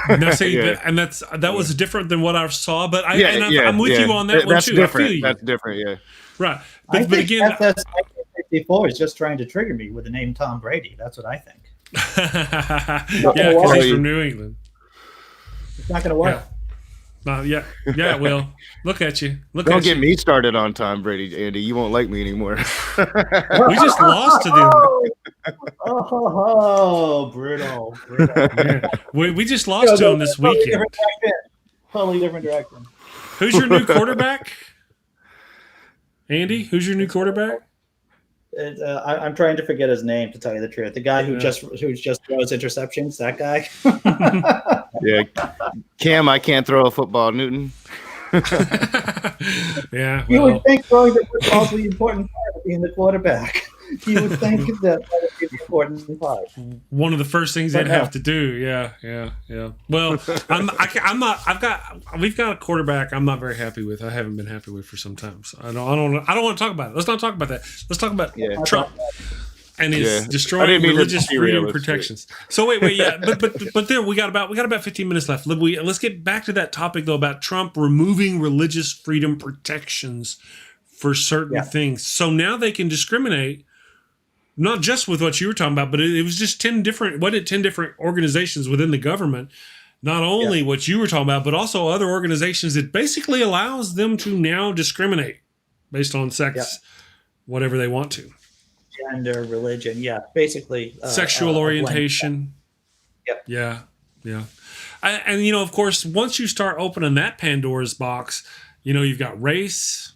Speaker 1: Now, see, and that was different than what I saw, but I'm with you on that one
Speaker 3: that's
Speaker 1: too.
Speaker 3: Different.
Speaker 1: I feel you.
Speaker 3: That's different, yeah.
Speaker 1: Right,
Speaker 2: but again, SS 1964 is just trying to trigger me with the name Tom Brady. That's what I think.
Speaker 1: Yeah, because he's from New England.
Speaker 2: It's not going to work.
Speaker 1: Yeah, it will. Look at you.
Speaker 3: Don't get me started on Tom Brady, Andy. You won't like me anymore.
Speaker 1: We just lost to them.
Speaker 2: Oh, brutal.
Speaker 1: Yeah. We just lost to him this weekend.
Speaker 2: Totally different direction.
Speaker 1: Who's your new quarterback? Andy, who's your new quarterback?
Speaker 2: I'm trying to forget his name, to tell you the truth. The guy who just throws interceptions, that guy.
Speaker 3: Yeah, Cam, I can't throw a football, Newton.
Speaker 2: You would think throwing the football is the important part of being the quarterback. You would think that by the be the important part.
Speaker 1: One of the first things
Speaker 2: But
Speaker 1: they'd have to do. Yeah. Well, we've got a quarterback I'm not very happy with. I haven't been happy with for some time. So I don't want to talk about it. Let's not talk about that. Let's talk about Trump and his destroying religious freedom protections. So wait, yeah, but there we got about 15 minutes left. Let's get back to that topic though about Trump removing religious freedom protections for certain things. So now they can discriminate. Not just with what you were talking about, but it was just 10 different organizations within the government. Not only what you were talking about, but also other organizations that basically allows them to now discriminate based on sex, whatever they want to.
Speaker 2: Gender, religion, basically.
Speaker 1: Sexual orientation.
Speaker 2: Yep.
Speaker 1: Yeah. And, of course, once you start opening that Pandora's box, you've got race.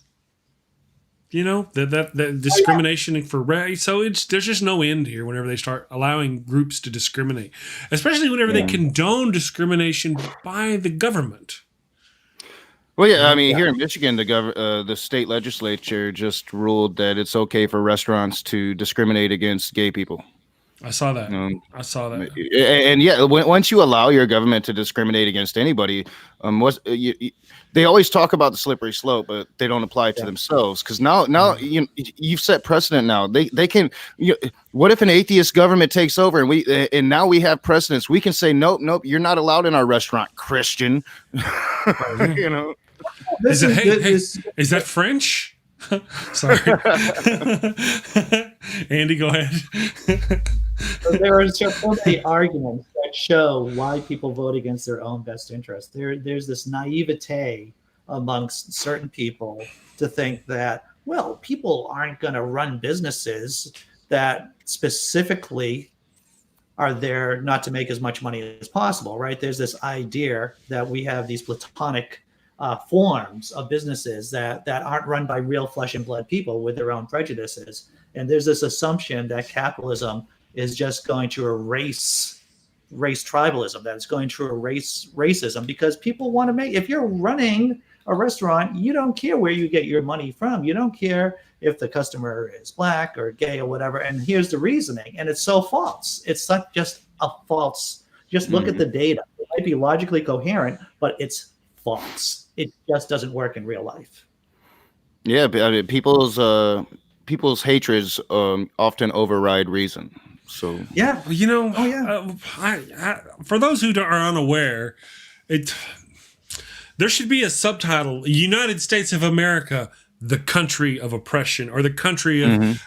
Speaker 1: That discrimination for race. So there's just no end here whenever they start allowing groups to discriminate, especially whenever they condone discrimination by the government.
Speaker 3: Well, yeah, I mean, here in Michigan, the state legislature just ruled that it's okay for restaurants to discriminate against gay people.
Speaker 1: I saw that.
Speaker 3: And once you allow your government to discriminate against anybody, they always talk about the slippery slope, but they don't apply it to themselves. Because now you've set precedent. Now they can. What if an atheist government takes over and now we have precedents? We can say nope, you're not allowed in our restaurant, Christian.
Speaker 1: Is that French? Sorry. Andy, go ahead.
Speaker 5: So there are so many arguments that show why people vote against their own best interest. There's this naivete amongst certain people to think that, well, people aren't going to run businesses that specifically are there not to make as much money as possible, right? There's this idea that we have these platonic forms of businesses that aren't run by real flesh and blood people with their own prejudices. And there's this assumption that capitalism is just going to erase race tribalism, that it's going to erase racism, because people want to make, if you're running a restaurant, you don't care where you get your money from. You don't care if the customer is black or gay or whatever. And here's the reasoning. And it's so false. It's not just a false, just look at the data. It might be logically coherent, but it's false. It just doesn't work in real life.
Speaker 3: Yeah, I mean, people's hatreds often override reason. So
Speaker 1: yeah, for those who are unaware, there should be a subtitle: United States of America, the country of oppression, or the country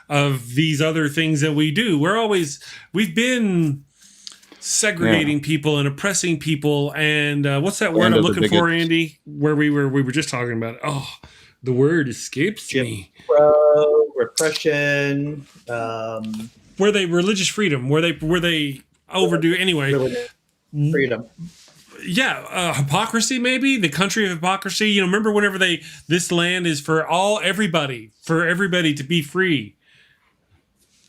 Speaker 1: of these other things that we do. We've been segregating people and oppressing people, and what's that word I'm looking for, Andy? Where we were just talking about it. Oh, the word escapes me.
Speaker 5: Repression.
Speaker 1: Where they religious freedom? Where they overdo anyway?
Speaker 5: Freedom.
Speaker 1: Yeah, hypocrisy, maybe the country of hypocrisy. Remember whenever this land is for everybody to be free.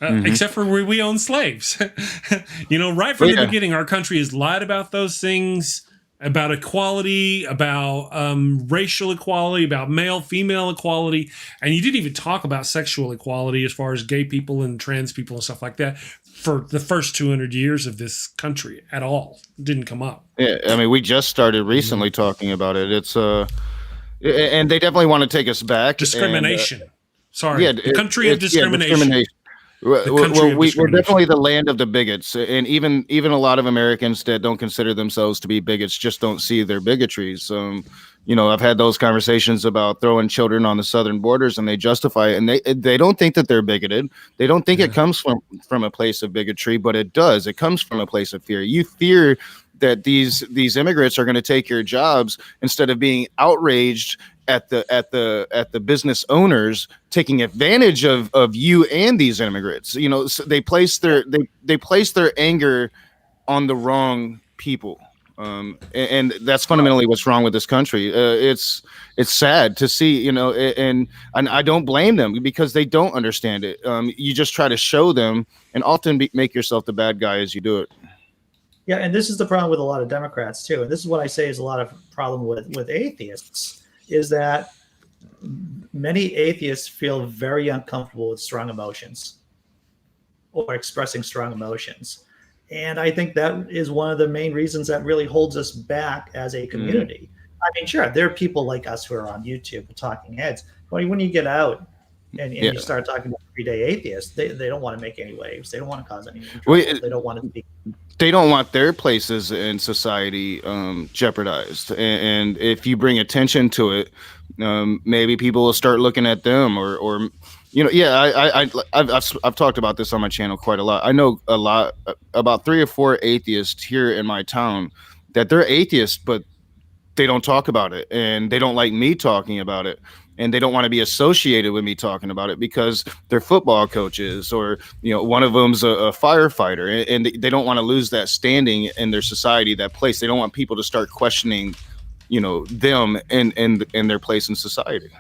Speaker 1: Except for where we own slaves. Right from the beginning, our country has lied about those things, about equality, about racial equality, about male-female equality. And you didn't even talk about sexual equality as far as gay people and trans people and stuff like that for the first 200 years of this country at all. It didn't come up.
Speaker 3: Yeah, I mean, we just started recently talking about it. It's and they definitely want to take us back.
Speaker 1: Discrimination. The country of discrimination.
Speaker 3: Discrimination. We're definitely the land of the bigots, and even a lot of Americans that don't consider themselves to be bigots just don't see their bigotries. I've had those conversations about throwing children on the southern borders, and they justify it, and they don't think that they're bigoted. They don't think it comes from a place of bigotry, but it does. It comes from a place of fear. You fear that these immigrants are going to take your jobs instead of being outraged at the business owners taking advantage of you and these immigrants. So they place their anger on the wrong people, and that's fundamentally what's wrong with this country. It's sad to see, and I don't blame them because they don't understand it. You just try to show them, and often make yourself the bad guy as you do it.
Speaker 5: Yeah, and this is the problem with a lot of Democrats too. And this is what I say is a lot of problem with atheists. Is that many atheists feel very uncomfortable with strong emotions. or expressing strong emotions. And I think that is one of the main reasons that really holds us back as a community. I mean, sure, there are people like us who are on YouTube, talking heads. But when you get out and you start talking to everyday atheists, they don't want to make any waves. They don't want to cause any trouble. They don't want to be.
Speaker 3: They don't want their places in society jeopardized. And if you bring attention to it, maybe people will start looking at them or I've talked about this on my channel quite a lot. I know a lot about 3 or 4 atheists here in my town that they're atheists, but they don't talk about it, and they don't like me talking about it, and they don't want to be associated with me talking about it because they're football coaches, or one of them's a firefighter, and they don't want to lose that standing in their society, that place. They don't want people to start questioning them and their place in society.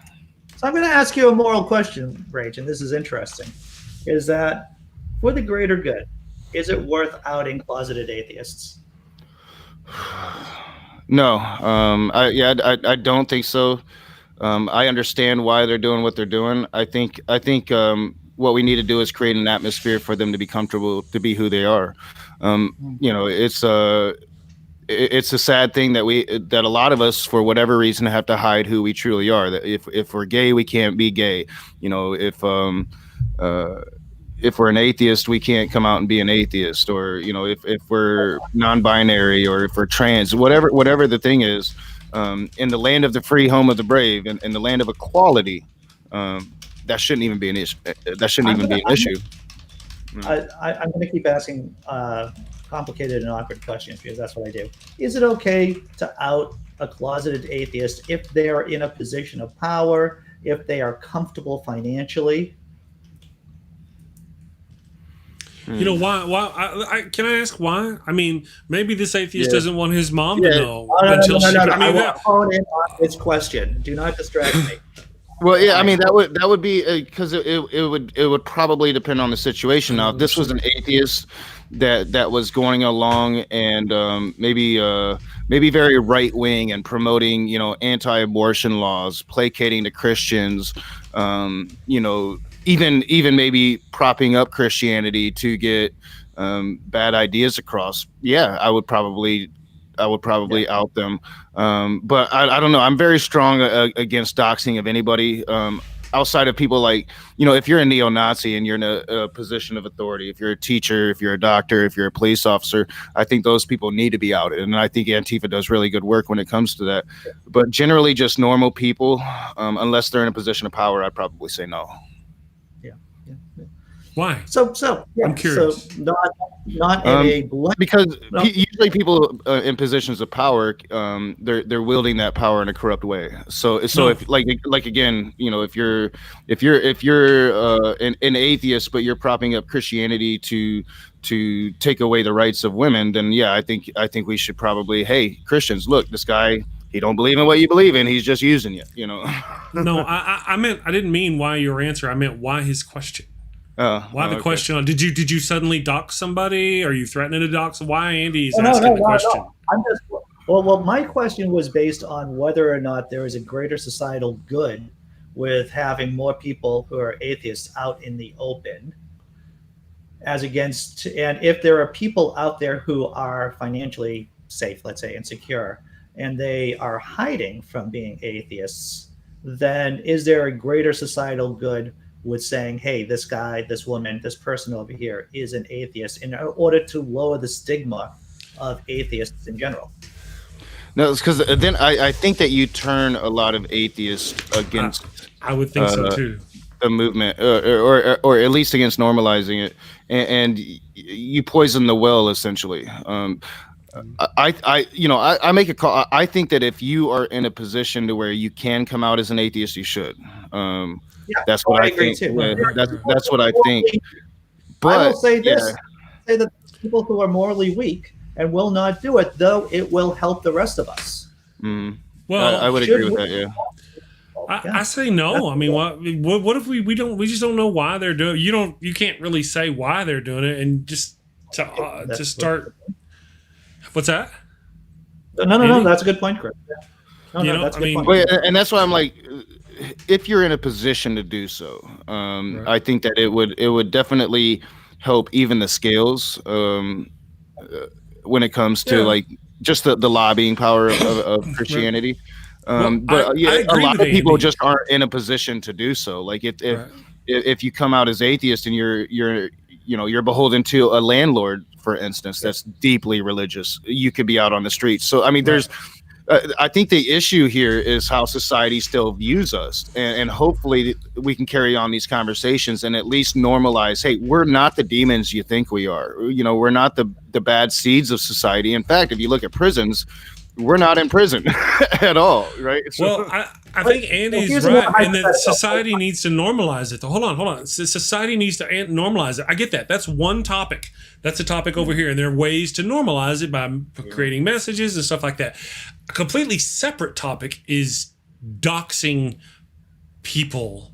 Speaker 5: So I'm going to ask you a moral question, Rach, and this is interesting. Is that for the greater good, is it worth outing closeted atheists?
Speaker 3: No, I don't think so. I understand why they're doing what they're doing. I think what we need to do is create an atmosphere for them to be comfortable to be who they are. It's a sad thing that a lot of us, for whatever reason, have to hide who we truly are. That if we're gay, we can't be gay. If we're an atheist, we can't come out and be an atheist, or if we're non-binary, or if we're trans, whatever the thing is, in the land of the free, home of the brave, and in the land of equality, that shouldn't even be an issue. That shouldn't even be an issue.
Speaker 5: I'm going to keep asking complicated and awkward questions because that's what I do. Is it okay to out a closeted atheist if they are in a position of power, if they are comfortable financially?
Speaker 1: Why? Can I ask why? I mean, maybe this atheist doesn't want his mom to know.
Speaker 5: No. I want to hone in on this question. Do not distract me.
Speaker 3: Well, yeah, I mean that would be because it would probably depend on the situation. Now, if this was an atheist that was going along and maybe very right wing and promoting anti-abortion laws, placating to Christians, even maybe propping up Christianity to get bad ideas across. Yeah, I would probably out them. But I don't know. I'm very strong against doxing of anybody outside of people like, if you're a neo-Nazi and you're in a position of authority, if you're a teacher, if you're a doctor, if you're a police officer, I think those people need to be outed. And I think Antifa does really good work when it comes to that. But generally just normal people, unless they're in a position of power, I'd probably say no.
Speaker 1: Why?
Speaker 5: So
Speaker 1: I'm curious.
Speaker 5: So not in a blunt.
Speaker 3: Because usually people in positions of power, they're wielding that power in a corrupt way. So if like again, if you're an atheist, but you're propping up Christianity to take away the rights of women, then yeah, I think we should probably, hey, Christians, look, this guy, he don't believe in what you believe in. He's just using you.
Speaker 1: No, I didn't mean why your answer. I meant why his question. Why the question? Did you suddenly dox somebody? Are you threatening to dox? Why Andy is asking the question?
Speaker 5: Well, my question was based on whether or not there is a greater societal good with having more people who are atheists out in the open, as against, and if there are people out there who are financially safe, let's say, and secure, and they are hiding from being atheists, then is there a greater societal good with saying, hey, this guy, this woman, this person over here is an atheist, in order to lower the stigma of atheists in general?
Speaker 3: No, it's because then I think that you turn a lot of atheists against.
Speaker 1: I would think so too.
Speaker 3: The movement, or at least against normalizing it, and you poison the well essentially. I make a call. I think that if you are in a position to where you can come out as an atheist, you should. That's what I think. That's what I think. But
Speaker 5: I will say this: say that people who are morally weak and will not do it, though it will help the rest of us.
Speaker 1: Well,
Speaker 3: I would agree with that. Yeah.
Speaker 1: I say no. I mean, what if we just don't know why they're doing it? You can't really say why they're doing it, and just to start. What's that?
Speaker 5: No, that's a good point, Chris.
Speaker 3: That's a good point. And that's why I'm like, if you're in a position to do so, right. I think that it would definitely help even the scales when it comes to like just the lobbying power of Christianity. But
Speaker 1: I
Speaker 3: a
Speaker 1: agree
Speaker 3: lot
Speaker 1: with
Speaker 3: of people
Speaker 1: Andy.
Speaker 3: just aren't in a position to do so. Like
Speaker 1: Right.
Speaker 3: if you come out as atheist and you're beholden to a landlord, for instance, that's deeply religious, you could be out on the streets. So I mean, there's I think the issue here is how society still views us, and hopefully we can carry on these conversations and at least normalize, hey, we're not the demons you think we are. You know, we're not the bad seeds of society. In fact, if you look at prisons, we're not in prison at all, right?
Speaker 1: Well, I think Andy's right, and that society needs to normalize it. Hold on. Society needs to normalize it. I get that. That's one topic. That's a topic over here, and there are ways to normalize it by creating messages and stuff like that. A completely separate topic is doxing people.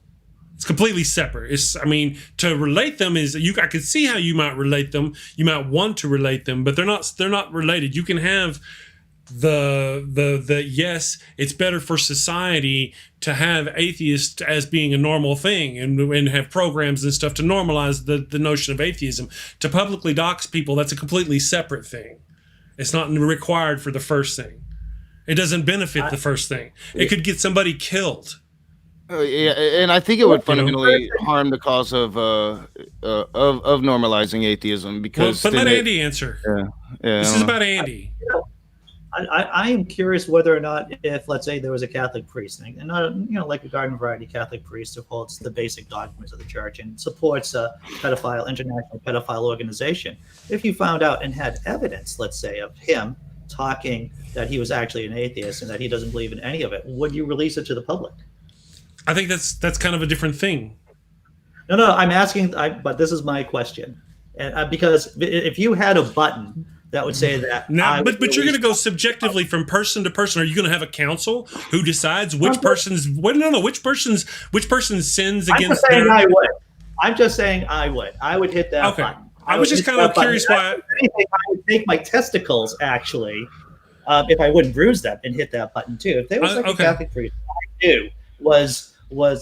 Speaker 1: It's completely separate. To relate them is I could see how you might relate them. You might want to relate them, but they're not related. You can have the yes, it's better for society to have atheists as being a normal thing and have programs and stuff to normalize the notion of atheism. To publicly dox people, that's a completely separate thing. It's not required for the first thing. It doesn't benefit the first thing. It could get somebody killed.
Speaker 3: Yeah, and I think it would fundamentally harm the cause of normalizing atheism because.
Speaker 1: But let Andy answer.
Speaker 3: Yeah.
Speaker 1: This is about Andy.
Speaker 5: I am curious whether or not, if let's say there was a Catholic priest, and not like a garden variety Catholic priest who holds the basic dogmas of the church and supports a international pedophile organization, if you found out and had evidence, let's say, of him talking that he was actually an atheist and that he doesn't believe in any of it, would you release it to the public?
Speaker 1: I think that's kind of a different thing.
Speaker 5: No, I'm asking, but this is my question, and because if you had a button that would say that.
Speaker 1: Now, but you're going to go subjectively from person to person. Are you going to have a council who decides which person's sins against their?
Speaker 5: I'm just saying I would. I would hit that button.
Speaker 1: I was just kind of curious why.
Speaker 5: I would take my testicles actually, if I wouldn't bruise them, and hit that button too. If there was a Catholic priest I knew was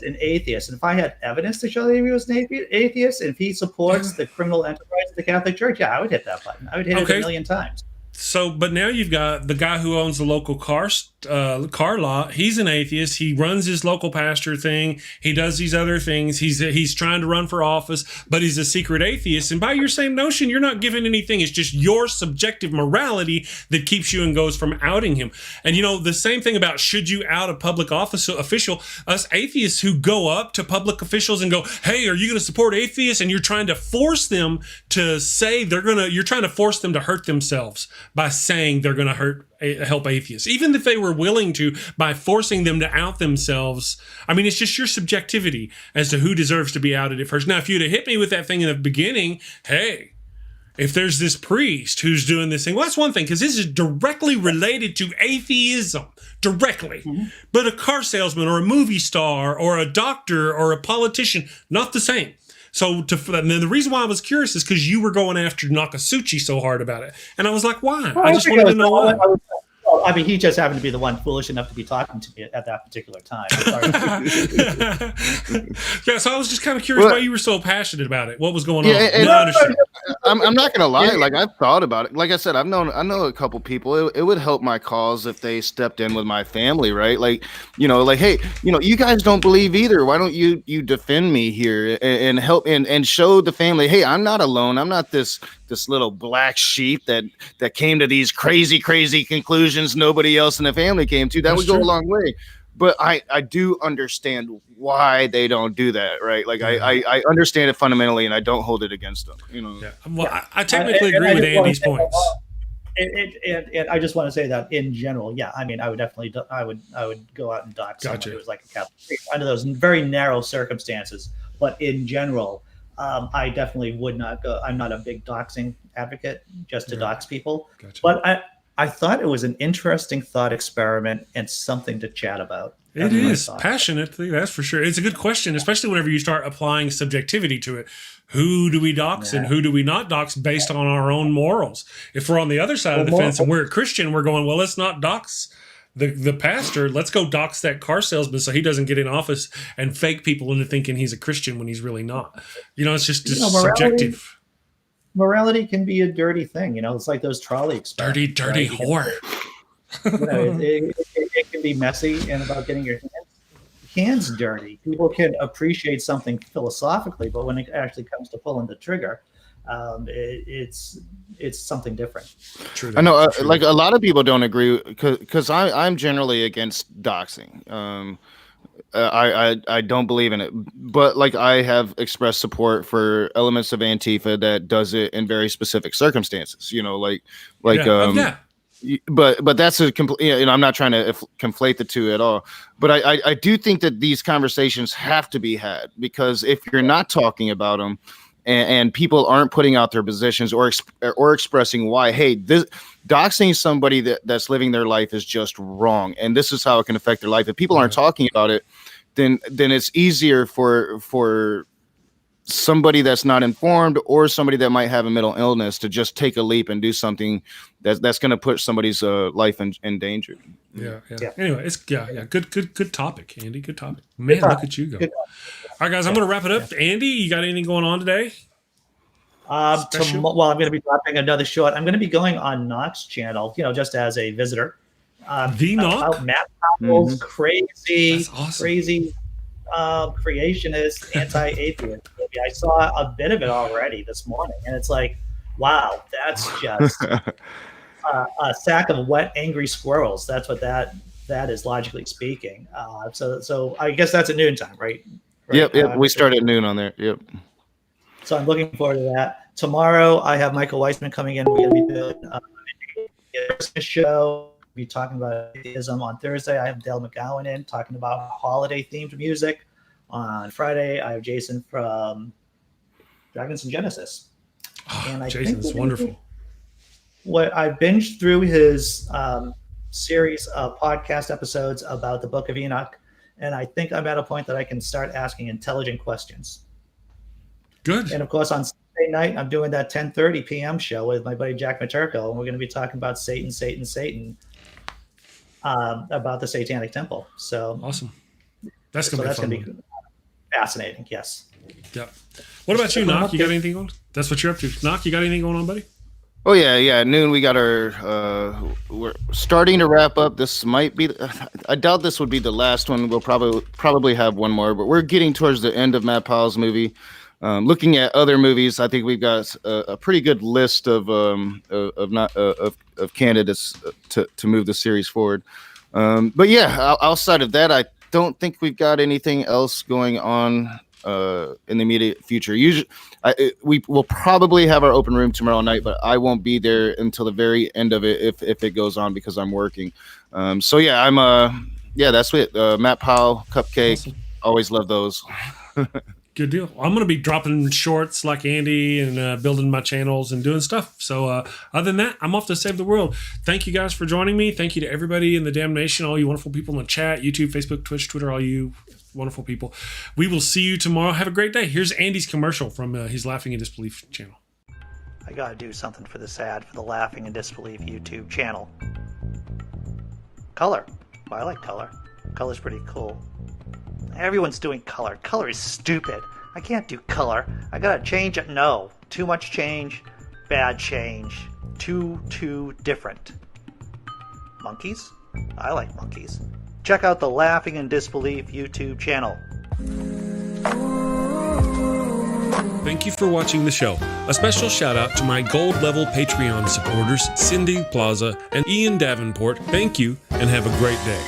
Speaker 5: an atheist, and if I had evidence to show that he was an atheist, and if he supports the criminal enterprise of the Catholic Church, I would hit that button. I would hit it a million times.
Speaker 1: So, but now you've got the guy who owns the local car lot. He's an atheist. He runs his local pastor thing. He does these other things. He's trying to run for office, but he's a secret atheist. And by your same notion, you're not giving anything. It's just your subjective morality that keeps you and goes from outing him. And the same thing about should you out a public official? Us atheists who go up to public officials and go, "Hey, are you going to support atheists?" And you're trying to force them to say you're trying to force them to hurt themselves by saying they're going to help atheists, even if they were willing to, by forcing them to out themselves. I mean, it's just your subjectivity as to who deserves to be outed at first. Now, if you'd have hit me with that thing in the beginning, hey, if there's this priest who's doing this thing, well, that's one thing, because this is directly related to atheism, directly. Mm-hmm. But a car salesman or a movie star or a doctor or a politician, not the same. So, and then the reason why I was curious is because you were going after Nokasuchi so hard about it. And I was like, why? I just wanted to know why.
Speaker 5: I mean, he just happened to be the one foolish enough to be talking to me at that particular time.
Speaker 1: Yeah, so I was just kind of curious why you were so passionate about it. What was going on?
Speaker 3: And I'm not gonna lie. Like, I've thought about it. Like I said, I know a couple people. It would help my cause if they stepped in with my family, right? Like, hey, you guys don't believe either. Why don't you defend me here and help and show the family, hey, I'm not alone. I'm not this little black sheep that came to these crazy conclusions nobody else in the family came to. That would go a long way. But I do understand why they don't do that, right? Like, I understand it fundamentally, and I don't hold it against them.
Speaker 1: Yeah. Well, I technically agree with Andy's points.
Speaker 5: And I just want to say that in general, yeah, I mean, I would definitely, I would go out and dox someone who was like a Catholic priest under those very narrow circumstances. But in general, I definitely would not go. I'm not a big doxing advocate just to dox people. Gotcha. But I thought it was an interesting thought experiment and something to chat about.
Speaker 1: It is passionately, that's for sure. It's a good question, especially whenever you start applying subjectivity to it. Who do we dox and who do we not dox based on our own morals? If we're on the other side of the fence and we're a Christian, we're going, well, let's not dox the pastor. Let's go dox that car salesman so he doesn't get in office and fake people into thinking he's a Christian when he's really not. It's just subjective.
Speaker 5: morality can be a dirty thing. It's like those trolley experiments.
Speaker 1: Dirty
Speaker 5: right?
Speaker 1: whore.
Speaker 5: It can be messy and about getting your hands dirty. People can appreciate something philosophically, but when it actually comes to pulling the trigger, it's something different.
Speaker 1: True.
Speaker 3: I know, like a lot of people don't agree because I'm generally against doxing. I don't believe in it, but like I have expressed support for elements of Antifa that does it in very specific circumstances. But that's a complete. I'm not trying to conflate the two at all. But I do think that these conversations have to be had, because if you're not talking about them, and people aren't putting out their positions or expressing why, hey, this doxing somebody that's living their life is just wrong, and this is how it can affect their life. If people aren't talking about it, then it's easier for somebody that's not informed or somebody that might have a mental illness to just take a leap and do something that's going to put somebody's life in danger.
Speaker 1: Yeah. Anyway, it's good topic, Andy. Good topic. Man, look at you go. All right, guys, I'm going to wrap it up. Andy, you got anything going on today?
Speaker 5: I'm going to be dropping another short. I'm going to be going on Nock's channel, just as a visitor.
Speaker 1: The Nock?
Speaker 5: About Matt Powell's crazy creationist, anti-atheist movie. I saw a bit of it already this morning, and it's like, wow, that's just a sack of wet, angry squirrels. That's what that is, logically speaking. So I guess that's at noon-time, right?
Speaker 3: Yep. We start at noon on there. Yep.
Speaker 5: So I'm looking forward to that. Tomorrow, I have Michael Weissman coming in. We're going to be doing a Christmas show. We'll be talking about atheism. On Thursday, I have Dale McGowan in talking about holiday-themed music. On Friday, I have Jason from Dragons and Genesis. And
Speaker 1: Jason's wonderful.
Speaker 5: What I binged through his series of podcast episodes about the Book of Enoch, and I think I'm at a point that I can start asking intelligent questions.
Speaker 1: Good.
Speaker 5: And of course, on Sunday night, I'm doing that 10:30 p.m. show with my buddy Jack Maturko, and we're going to be talking about Satan, about the Satanic Temple. So
Speaker 1: awesome. That's going to be
Speaker 5: fascinating. Yes.
Speaker 1: Yeah. What about you, Nock? You got anything going? That's what you're up to. Nock, you got anything going on, buddy?
Speaker 3: Oh yeah. At noon we got our. We're starting to wrap up. This might be. I doubt this would be the last one. We'll probably have one more, but we're getting towards the end of Matt Powell's movie. Looking at other movies, I think we've got a pretty good list of candidates to move the series forward. But yeah, outside of that, I don't think we've got anything else going on in the immediate future. Usually, we will probably have our open room tomorrow night, but I won't be there until the very end of it if it goes on, because I'm working. So yeah, I'm that's it. Matt Powell, Cupcake, awesome. Always love those.
Speaker 1: Good deal. I'm going to be dropping shorts like Andy and building my channels and doing stuff. So other than that, I'm off to save the world. Thank you guys for joining me. Thank you to everybody in the damn nation, all you wonderful people in the chat, YouTube, Facebook, Twitch, Twitter, all you wonderful people. We will see you tomorrow. Have a great day. Here's Andy's commercial from his Laughing in Disbelief channel.
Speaker 2: I got to do something for this ad for the Laughing in Disbelief YouTube channel. Color. Well, I like color. Color's pretty cool. Everyone's doing color. Color is stupid. I can't do color. I gotta change it. No. Too much change. Bad change. Too different. Monkeys? I like monkeys. Check out the Laughing in Disbelief YouTube channel.
Speaker 1: Thank you for watching the show. A special shout out to my gold level Patreon supporters, Cindy Plaza and Ian Davenport. Thank you and have a great day.